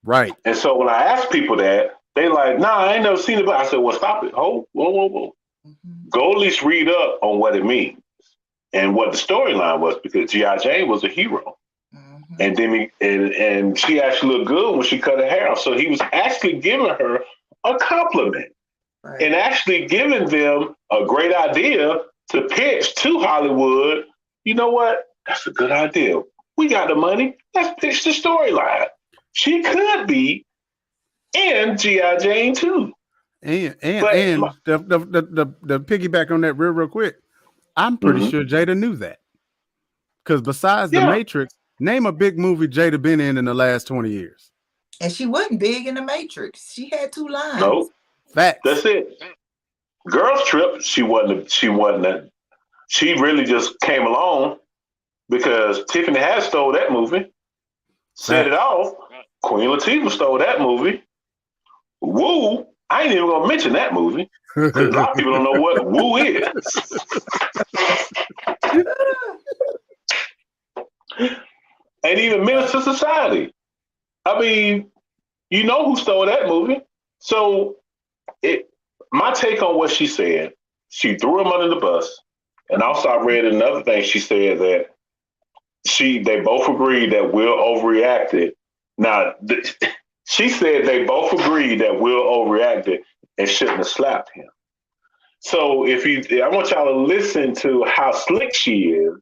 D: Right.
A: And so when I ask people that, they like, nah, I ain't never seen it. But I said, well, stop it. Whoa. Go at least read up on what it means and what the storyline was, because G.I. Jane was a hero. And then and she actually looked good when she cut her hair off. So he was actually giving her a compliment and actually giving them a great idea to pitch to Hollywood. You know what? That's a good idea. We got the money. Let's pitch the storyline. She could be in G.I. Jane too.
D: And the piggyback on that real quick, I'm pretty sure Jada knew that. Because besides The Matrix, name a big movie Jada been in the last 20 years.
E: And she wasn't big in The Matrix. She had 2 lines.
A: Nope.
D: Facts.
A: That's it. Girls Trip, she wasn't. She really just came along because Tiffany Haddish stole that movie. Set it off. Queen Latifah stole that movie. Woo, I ain't even gonna mention that movie because a lot of people don't know what Woo is. And even Minister Society. I mean, you know who stole that movie. So my take on what she said, she threw him under the bus. And also I read another thing she said that they both agreed that Will overreacted. Now, she said they both agreed that Will overreacted and shouldn't have slapped him. So I want y'all to listen to how slick she is.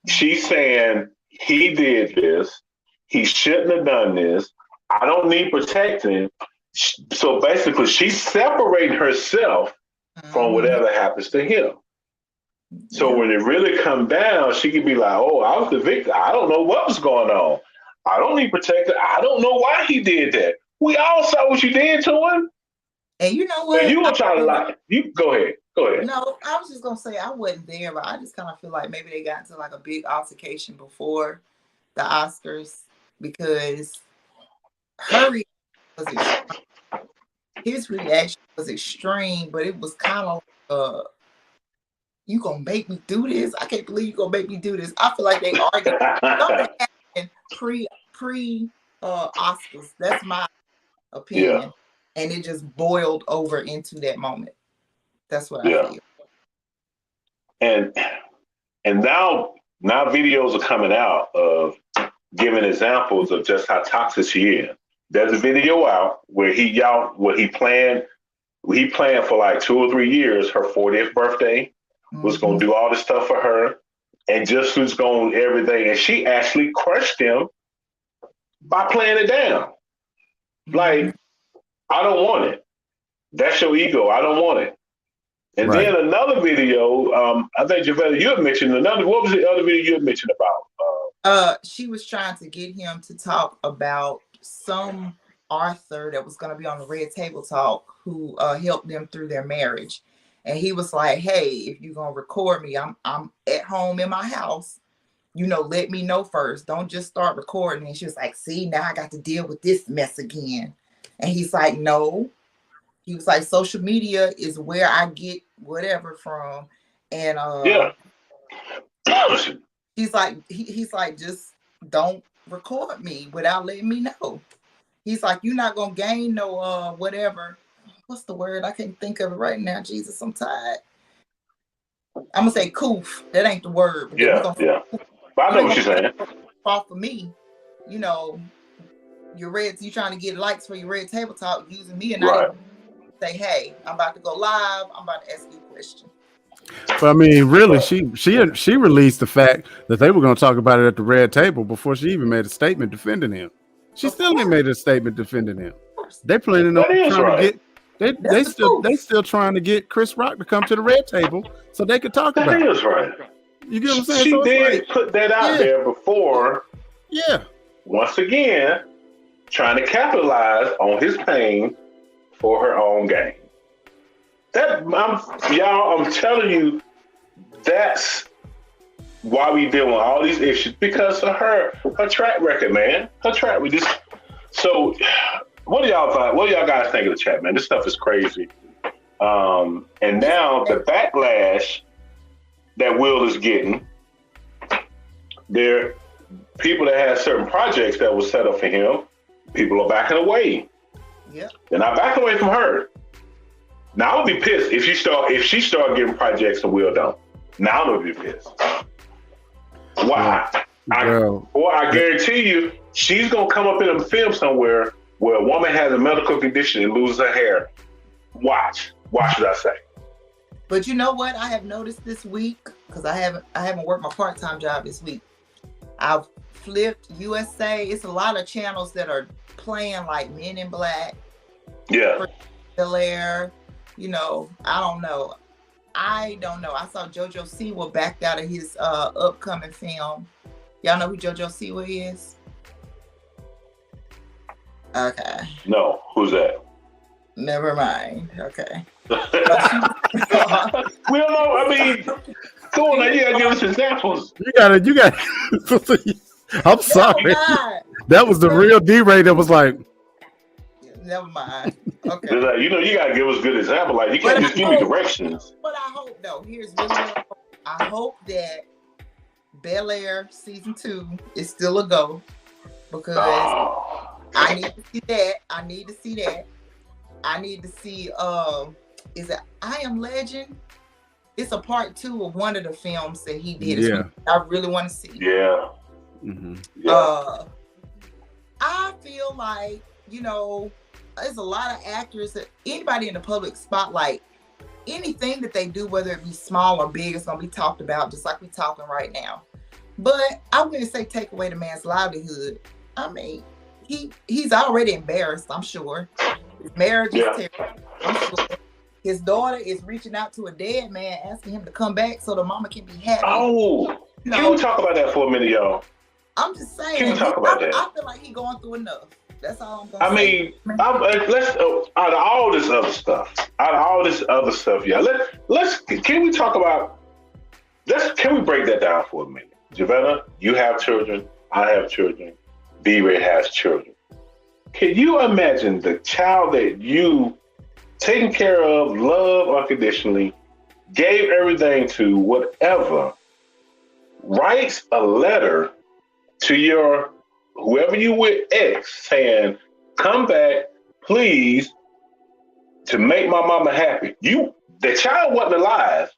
A: She's saying he did this. He shouldn't have done this. I don't need protecting. So basically, she's separating herself from whatever happens to him. So when it really come down, she could be like, oh, I was the victim. I don't know what was going on. I don't need protector. I don't know why he did that. We all saw what you did to him.
E: And you know what?
A: And you were trying to lie. You go ahead. Go ahead.
E: No, I was just gonna say I wasn't there, but I just kind of feel like maybe they got into like a big altercation before the Oscars because his reaction was extreme, but it was kind of you gonna make me do this? I can't believe you gonna make me do this. I feel like they argued something pre Oscars. That's my opinion.
A: Yeah.
E: And it just boiled over into that moment. That's what I feel.
A: And now videos are coming out of giving examples of just how toxic she is. There's a video out where he planned for like 2 or 3 years, her 40th birthday, was going to do all this stuff for her and just was going everything. And she actually crushed him by playing it down. Like, I don't want it. That's your ego. I don't want it. And then another video, I think Javetta, you had mentioned what was the other video you had mentioned about?
E: She was trying to get him to talk about some author that was going to be on the Red Table Talk who helped them through their marriage. And he was like, hey, if you're going to record me, I'm at home in my house. Let me know first. Don't just start recording. And she was like, see, now I got to deal with this mess again. And he's like, no. He was like, social media is where I get whatever from. And he's like, just don't record me without letting me know. He's like, you're not going to gain no whatever. What's the word? I can't think of it right now. Jesus, I'm tired. I'm going to say coof. That ain't the word.
A: But I know what you're saying.
E: Off of me, you trying to get likes for your Red Table Talk using me and not say, hey, I'm about to go live. I'm about to ask you a question.
D: But I mean, really, she released the fact that they were going to talk about it at the Red Table before she even made a statement defending him. She still ain't made a statement defending him. They planning on trying to get. They still trying to get Chris Rock to come to the Red Table so they could talk about it.
A: That is right.
D: You get what I'm saying?
A: She did put that out there before.
D: Yeah.
A: Once again, trying to capitalize on his pain for her own gain. I'm telling you, that's why we deal with all these issues, because of her track record, man. Her track with this. So, what do y'all guys think of the chat, man? This stuff is crazy. And now the backlash that Will is getting, there people that had certain projects that was set up for him, people are backing away.
E: Yeah.
A: They're not backing away from her. Now I would be pissed if she start getting projects and Will don't. Now I would be pissed. Why? I guarantee you, she's gonna come up in a film somewhere where a woman has a medical condition and loses her hair. Watch what I say.
E: But you know what I have noticed this week, because I haven't worked my part-time job this week. I've flipped USA. It's a lot of channels that are playing like Men in Black.
A: Yeah.
E: Bel Air. I don't know. I don't know. I saw JoJo Siwa backed out of his upcoming film. Y'all know who JoJo Siwa is? Okay.
A: No, who's that?
E: Never mind. Okay.
A: We don't know. I mean, come on, now, you gotta give us examples.
D: You got. I'm sorry. That was the real DRay that was like.
E: Never mind. Okay.
A: Like, you gotta give us good example. Like, you can't just give me directions.
E: But I hope though. Here's really what I hope. I hope that Bel Air season 2 is still a go, because I need to see that. I need to see is it I Am Legend? It's a part 2 of one of the films that he did.
D: Yeah.
E: I really want to see.
A: Yeah.
D: Mm-hmm.
A: Yeah.
E: I feel like, there's a lot of actors that anybody in the public spotlight, anything that they do, whether it be small or big, it's gonna be talked about, just like we're talking right now. But I wouldn't say take away the man's livelihood. I mean, he's already embarrassed, I'm sure. His marriage is terrible, I'm sure. His daughter is reaching out to a dead man, asking him to come back so the mama can be happy.
A: Oh, can we talk about that for a minute, y'all?
E: I'm just saying.
A: Can we talk about that?
E: I feel like he's going through enough. That's all I'm going
A: I
E: to say.
A: mean, let's out of all this other stuff, y'all. Can we talk about? Can we break that down for a minute? Javetta, you have children. I have children. DRay has children. Can you imagine the child that you taken care of, love unconditionally, gave everything to, whatever, writes a letter to your whoever you with ex saying, come back, please, to make my mama happy. The child wasn't alive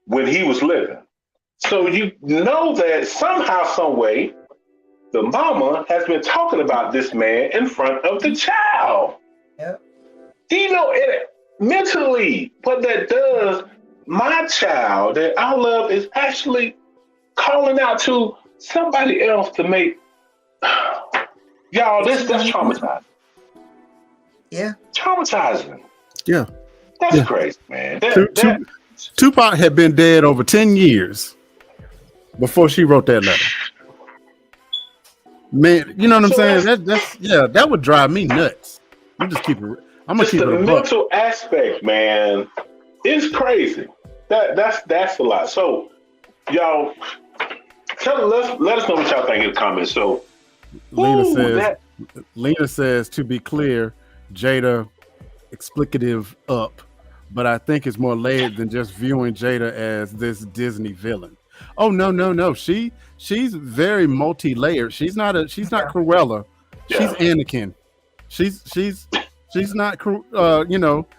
A: when he was living. So you know that somehow, some way, the mama has been talking about this man in front of the child.
E: Yep.
A: Do you know it mentally what that does? My child that I love is actually calling out to somebody else to make y'all, that's traumatizing.
E: Yeah.
A: Traumatizing.
D: Yeah.
A: That's crazy, man.
D: Tupac had been dead over 10 years before she wrote that letter. Man, you know what I'm saying? That would drive me nuts. You just keep it. I'm gonna keep it.
A: The mental aspect, man, is crazy. That's a lot. So, y'all, let us know what y'all think in the comments. So,
D: Lena says, to be clear, Jada explicative up, but I think it's more layered than just viewing Jada as this Disney villain. Oh no. She's very multi-layered. She's not Cruella. Yeah. She's Anakin. She's not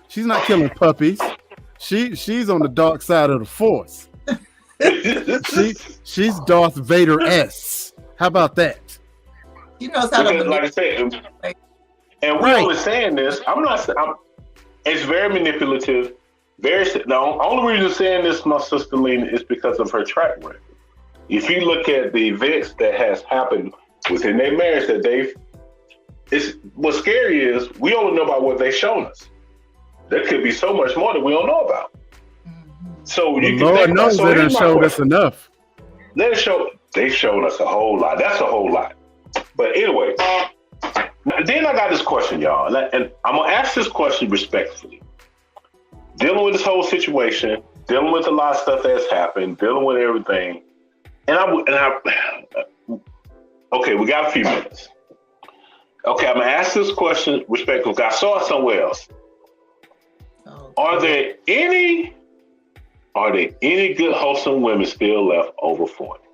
D: she's not killing puppies. She's on the dark side of the Force. She's Darth Vader-esque. How about that?
E: He knows how to,
A: like I said, and we're only saying this. It's very manipulative. The only reason I'm saying this, my sister Lena, is because of her track record. If you look at the events that has happened within their marriage, what's scary is we only know about what they've shown us. There could be so much more that we don't know about. So you can
D: Lord knows they done showed us enough.
A: They've shown us a whole lot. That's a whole lot. But anyway, then I got this question, y'all, and I'm gonna ask this question respectfully. Dealing with this whole situation, dealing with a lot of stuff that's happened, dealing with everything, okay, we got a few minutes. Okay, I'm gonna ask this question respectfully. I saw it somewhere else. Okay. Are there any good wholesome women still left over 40?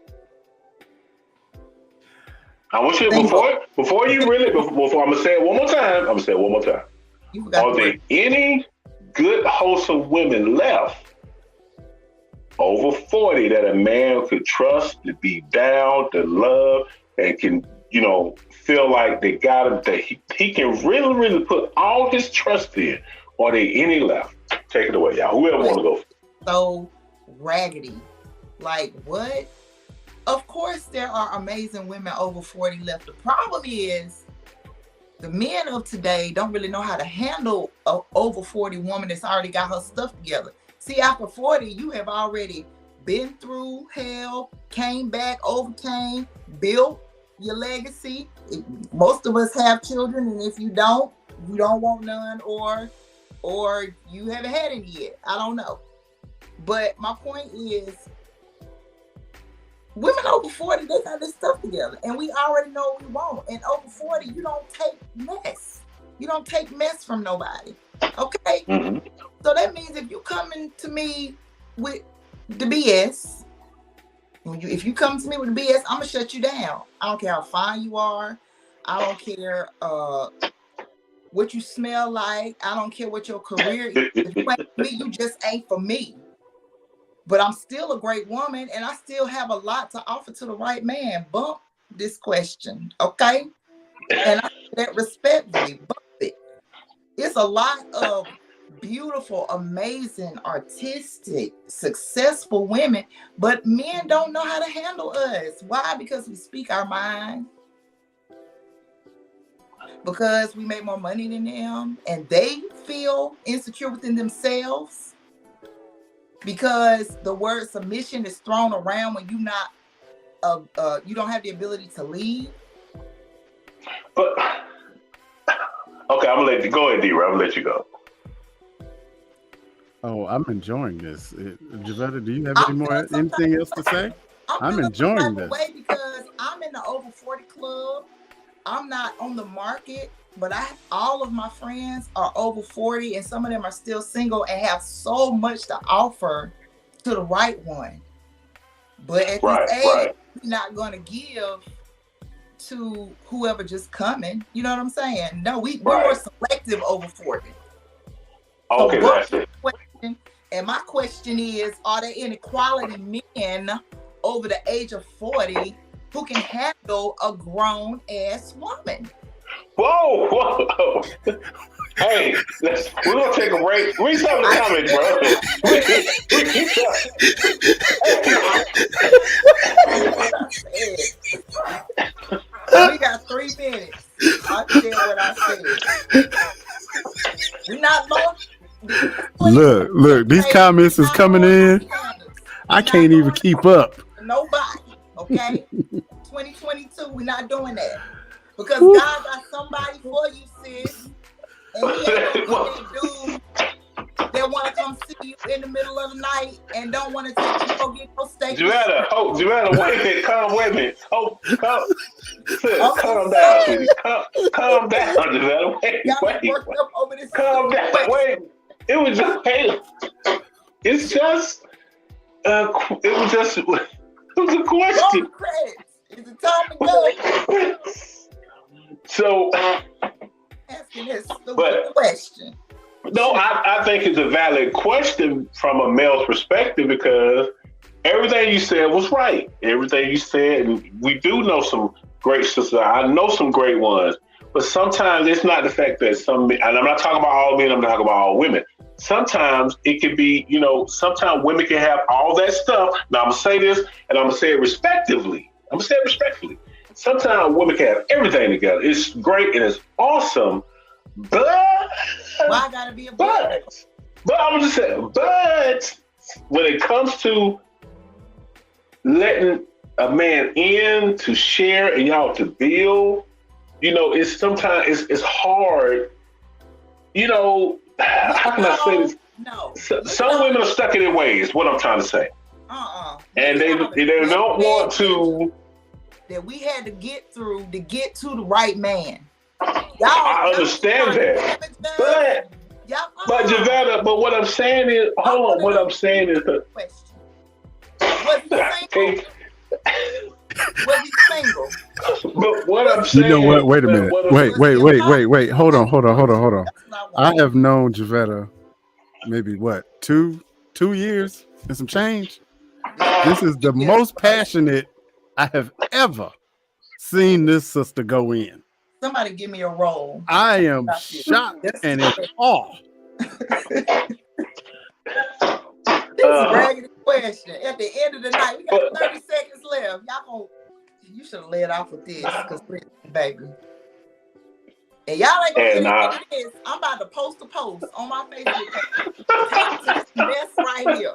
A: I want you before I'm gonna say it one more time. Are there any good wholesome women left over 40 that a man could trust, to be down, to love, and can, feel like they got him, that he can really, really put all his trust in? Are there any left? Take it away, y'all. Whoever want to go.
E: So raggedy. Like what? Of course, there are amazing women over 40 left. The problem is the men of today don't really know how to handle an over 40 woman that's already got her stuff together. See, after 40, you have already been through hell, came back, overcame, built your legacy. Most of us have children, and if you don't want none, or you haven't had any yet. I don't know. But my point is, women over 40, they got this stuff together, and we already know what we want. And over 40, you don't take mess. You don't take mess from nobody. Okay?
A: Mm-hmm.
E: So that means if you coming to me with the BS, if you come to me with the BS, I'm gonna shut you down. I don't care how fine you are. I don't care what you smell like. I don't care what your career is. If you ain't for me, you just ain't for me. But I'm still a great woman, and I still have a lot to offer to the right man. Bump this question, okay? And I say that respectfully. Bump it. It's a lot of beautiful, amazing, artistic, successful women, but men don't know how to handle us. Why? Because we speak our mind. Because we make more money than them, and they feel insecure within themselves. Because the word submission is thrown around when you don't have the ability to lead.
A: But okay, I'm gonna let you go ahead, DRay. I'm gonna let you go.
D: Oh, I'm enjoying this. Javetta, do you have anything else to say? I'm enjoying this.
E: Way because I'm in the over 40 club. I'm not on the market, but all of my friends are over 40, and some of them are still single and have so much to offer to the right one. But at this age, we're not going to give to whoever just coming. You know what I'm saying? No, we're more selective over 40.
A: Okay,
E: so
A: that's it.
E: And my question is, are there any quality men over the age of 40 who can handle a grown ass woman?
A: Whoa. Hey, we're gonna take a break. Read some of the comments, bro.
E: We got 3 minutes. I'll tell what I said. We're not long.
D: Look, these comments is coming in. I can't even keep up.
E: Nobody, okay? 2022, we're not doing that. Because God got somebody for you, sis. And he ain't gonna be that dude that want to come see you in the middle of the night and don't want to take you to go get no steak.
A: Javetta, wait a minute. Calm down, sweetie. Calm down, Javetta. Wait. Calm down. Wait. It was a question.
E: It's a time to go.
A: So,
E: asking this stupid question.
A: No, I think it's a valid question from a male's perspective, because everything you said was right. Everything you said, and we do know some great sisters. I know some great ones. But sometimes it's not the fact that some men, and I'm not talking about all men, I'm talking about all women. Sometimes it can be, sometimes women can have all that stuff. Now I'm going to say this, and I'm going to say it respectively. Sometimes women can have everything together. It's great and it's awesome, but
E: why gotta be a but?
A: But I'm just saying, but when it comes to letting a man in to share and y'all to build, it's sometimes it's hard. How can I say this?
E: No.
A: Some women are stuck in their ways. What I'm trying to say. And they don't want to.
E: That we had to get through to get to the right man.
A: I understand that. But Javetta, but what I'm saying is, hold on. What I'm saying is that.
E: Was he single? Was he single?
A: But what I'm saying.
D: You know what? Wait a minute. Wait. Hold on. I have known Javetta maybe 2 years and some change. This is the most passionate I have ever seen this sister go in.
E: Somebody give me a roll.
D: I am shocked and in awe.
E: This is a raggedy question. At the end of the night, we got 30 seconds left. You should have led off with this, because baby. And y'all ain't gonna
A: And,
E: get into this. I'm about to post a post on my Facebook page. Take to this mess right here.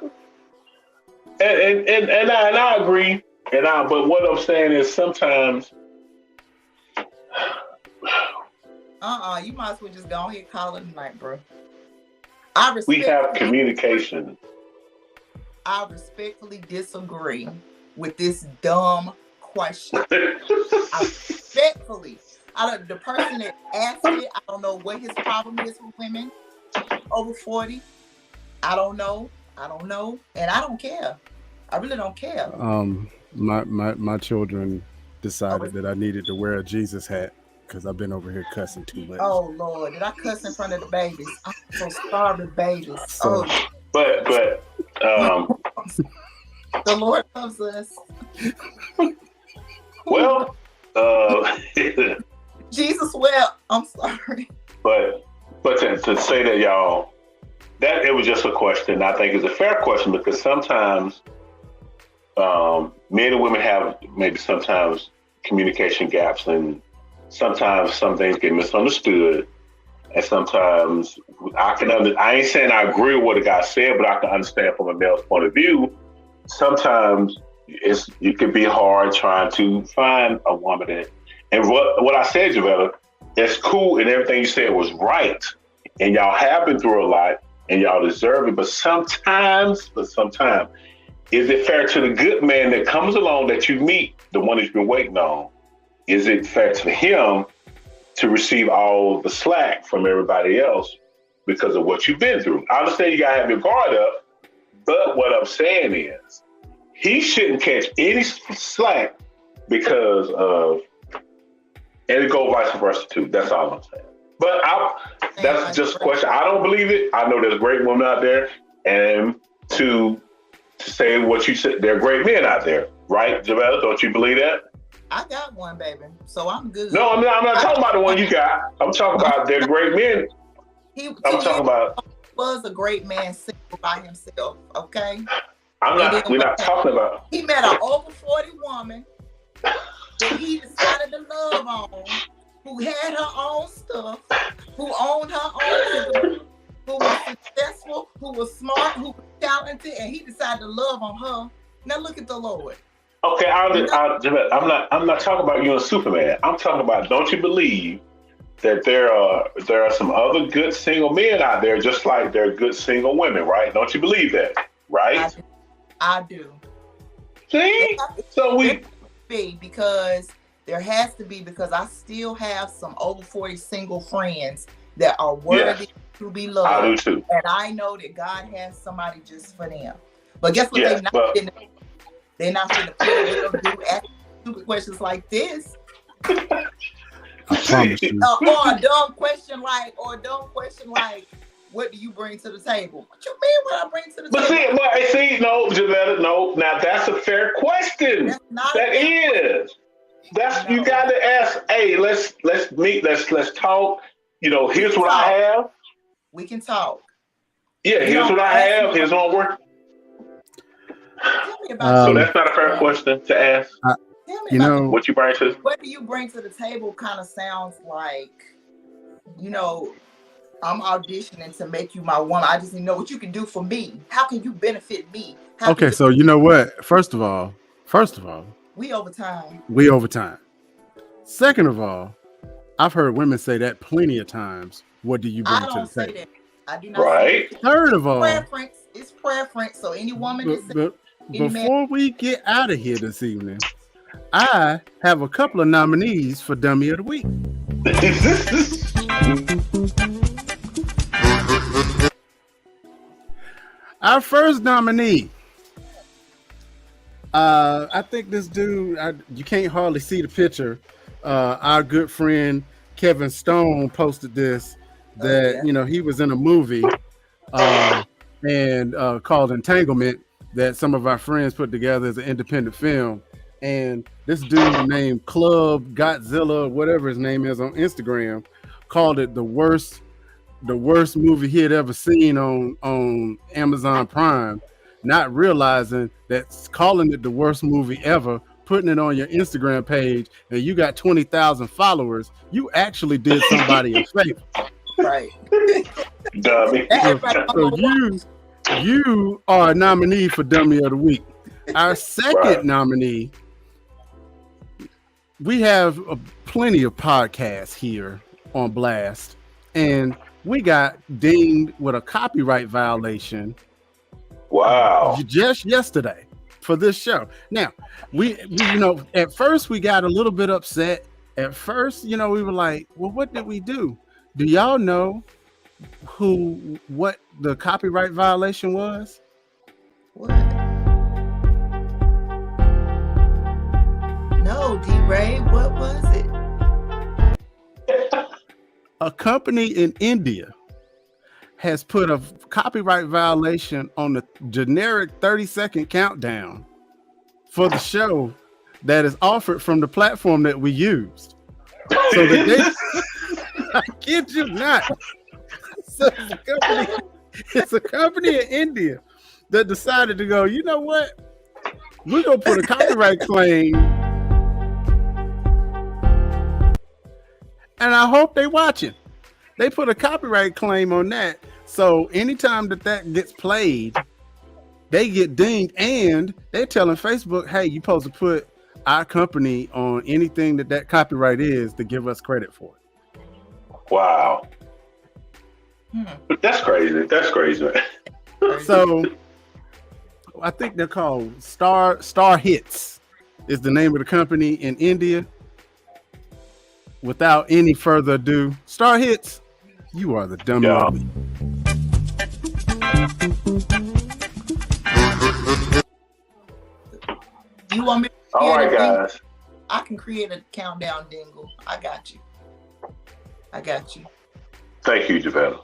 A: And I agree. But what I'm saying is sometimes.
E: You might as well just go ahead and call it a night, bro.
A: We have communication.
E: I respectfully disagree with this dumb question. I respectfully. The person that asked it, I don't know what his problem is with women over 40. I don't know. And I don't care. I really don't care.
D: My children decided that I needed to wear a Jesus hat because I've been over here cussing too much.
E: Oh Lord, did I cuss in front of the babies? I'm so sorry, babies.
D: So,
A: But
E: the Lord loves us.
A: Well,
E: Jesus wept. I'm sorry.
A: But to say that, y'all, that it was just a question. I think it's a fair question because sometimes men and women have maybe sometimes communication gaps, and sometimes some things get misunderstood, and sometimes I ain't saying I agree with what the guy said, but I can understand from a male's point of view. Sometimes it can be hard trying to find a woman that. And what I said, Javetta, it's cool and everything you said was right. And y'all have been through a lot and y'all deserve it. But sometimes, is it fair to the good man that comes along that you meet, the one that you've been waiting on? Is it fair to him to receive all the slack from everybody else because of what you've been through? I understand you gotta have your guard up, but what I'm saying is he shouldn't catch any slack because of. And it goes vice versa too. That's all I'm saying. But that's just a question. I don't believe it. I know there's great women out there, and to say what you said, there are great men out there, right, Javella? Don't you believe that?
E: I got one, baby, so I'm good.
A: No, I'm not talking about the one you got. I'm talking about they're great men.
E: Was a great man single by himself. Okay.
A: We're not talking about.
E: He met an over 40 woman that he decided to love on, who had her own stuff, who owned her own business, who was successful, who was smart, who was talented, and he decided to love on her. Now look at the Lord.
A: Okay, I'm not talking about you and Superman. I'm talking about, don't you believe that there are some other good single men out there, just like there are good single women, right? Don't you believe that, right?
E: I do.
A: See? So
E: because there has to be, because I still have some over 40 single friends that are worthy to be loved.
A: I do too.
E: And I know that God has somebody just for them. But guess what? They're not going to do ask stupid questions like this.
D: I promise you.
E: Or a dumb question like, what do you bring to the table? What you mean what I bring to the table?
A: Javetta, no. Now that's a fair question. You got to ask. Hey, let's meet. Let's talk. Here's what I have.
E: We can talk.
A: Yeah, here's what I have. Here's what I'm working. So that's not a fair question to ask. What you bring to?
E: What do you bring to the table? Kind of sounds like, I'm auditioning to make you my woman. I just need to know what you can do for me. How can you benefit me?
D: So you know what? First of all,
E: we over time.
D: Second of all, I've heard women say that plenty of times. What do you bring to the table?
E: I don't say that. I do not.
A: Right.
E: Say that.
D: Third of all,
E: it's preference. So any woman
D: before we get out of here this evening, I have a couple of nominees for Dummy of the Week. Our first nominee, I think this dude, you can't hardly see the picture. Our good friend Kevin Stone posted this, that he was in a movie and called Entanglement, that some of our friends put together as an independent film. And this dude named Club Godzilla, whatever his name is on Instagram, called it the worst movie he had ever seen on Amazon Prime, not realizing that calling it the worst movie ever putting it on your Instagram page and you got 20,000 followers, you actually did somebody a favor.
E: Right.
A: Dummy.
D: So you are a nominee for Dummy of the Week. Our second nominee, we have plenty of podcasts here on Blast, and we got dinged with a copyright violation.
A: Wow.
D: Just yesterday for this show. Now, we at first we got a little bit upset. At first, we were like, well, what did we do? Do y'all know what the copyright violation was?
E: What? No, DRay, what was it?
D: A company in India has put a copyright violation on the generic 30-second countdown for the show that is offered from the platform that we used. So that they, I kid you not. So it's a company in India that decided to go, you know what? We're going to put a copyright claim. And I hope they watching. They put a copyright claim on that. So anytime that gets played, they get dinged, and they're telling Facebook, hey, you're supposed to put our company on anything that copyright is to give us credit for it.
A: Wow. That's crazy. That's crazy, man.
D: So I think they're called Star Hits is the name of the company in India. Without any further ado, Star Hits, you are the dummy.
A: Yeah.
E: You want me to
A: All right, guys.
E: I can create a countdown dingle. I got you.
A: Thank you, Javetta.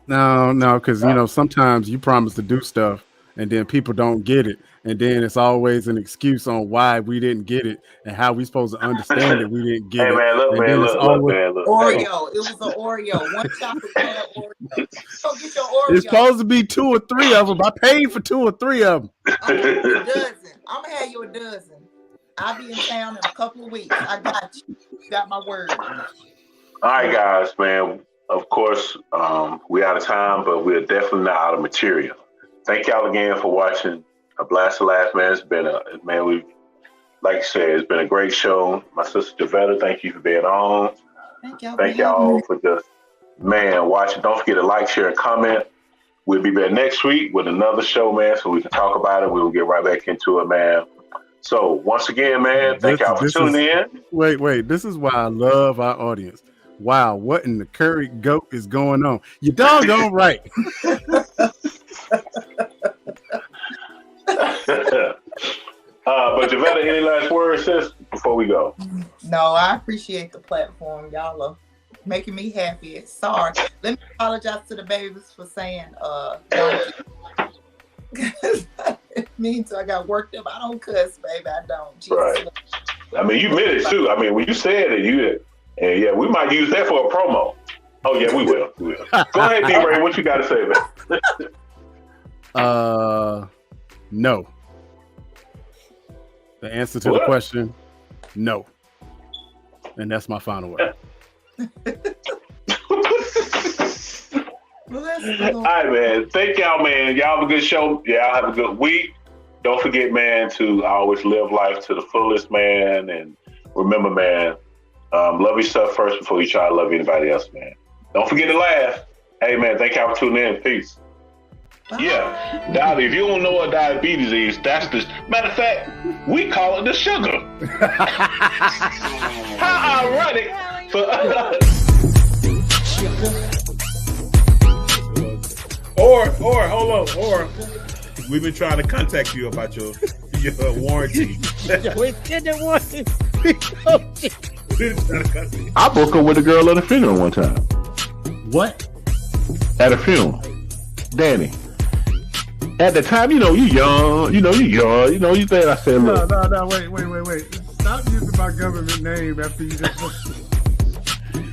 D: No, because sometimes you promise to do stuff and then people don't get it, and then it's always an excuse on why we didn't get it and how we supposed to understand that we didn't get it.
A: Hey man, look.
E: Oreo. It was an Oreo. One chocolate Oreo. Go get your Oreo.
D: It's supposed to be 2 or 3 of them. I paid for 2 or 3 of them.
E: I'm gonna have you a dozen. I'll be in town in a couple of weeks. I got you. You got my word.
A: All right, guys, man. Of course, we're out of time, but we're definitely not out of material. Thank y'all again for watching A Blast of Laughs, man. It's been like you said, it's been a great show. My sister Javetta, thank you for being on. Thank y'all for just, watching. Don't forget to like, share, and comment. We'll be back next week with another show, man, so we can talk about it. We'll get right back into it, man. So once again, man, thank y'all for tuning in.
D: Wait. This is why I love our audience. Wow, what in the curry goat is going on? You doggone right.
A: But Javetta, any last words, sis, before we go?
E: No, I appreciate the platform. Y'all are making me happy. Sorry. Let me apologize to the babies for saying it means I got worked up. I don't cuss, baby. I don't. Jesus.
A: Right. I mean, you meant it too. I mean, when you said it, and yeah, we might use that for a promo. Oh yeah, we will. Go ahead, DRay. What you got to say, man?
D: No. The answer to the question, no. And that's my final word.
A: All right, man. Thank y'all, man. Y'all have a good show. Y'all have a good week. Don't forget, man, to always live life to the fullest, man. And remember, man, love yourself first before you try to love anybody else, man. Don't forget to laugh. Hey, man, thank y'all for tuning in. Peace. Yeah, Dolly, if you don't know what diabetes is, that's the matter of fact, we call it the sugar. How ironic for us.
B: Or hold on, we've been trying to contact you about your warranty.
C: I broke up with a girl at a funeral one time.
D: What?
C: At a funeral. Danny. At the time, you young, you think I said, look.
D: No, wait. Stop using my government name after you just...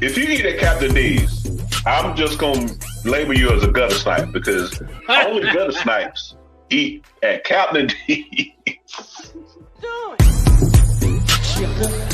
A: If you eat at Captain D's, I'm just going to label you as a gutter snipe because only gutter snipes eat at Captain D's.
F: doing? Sugar.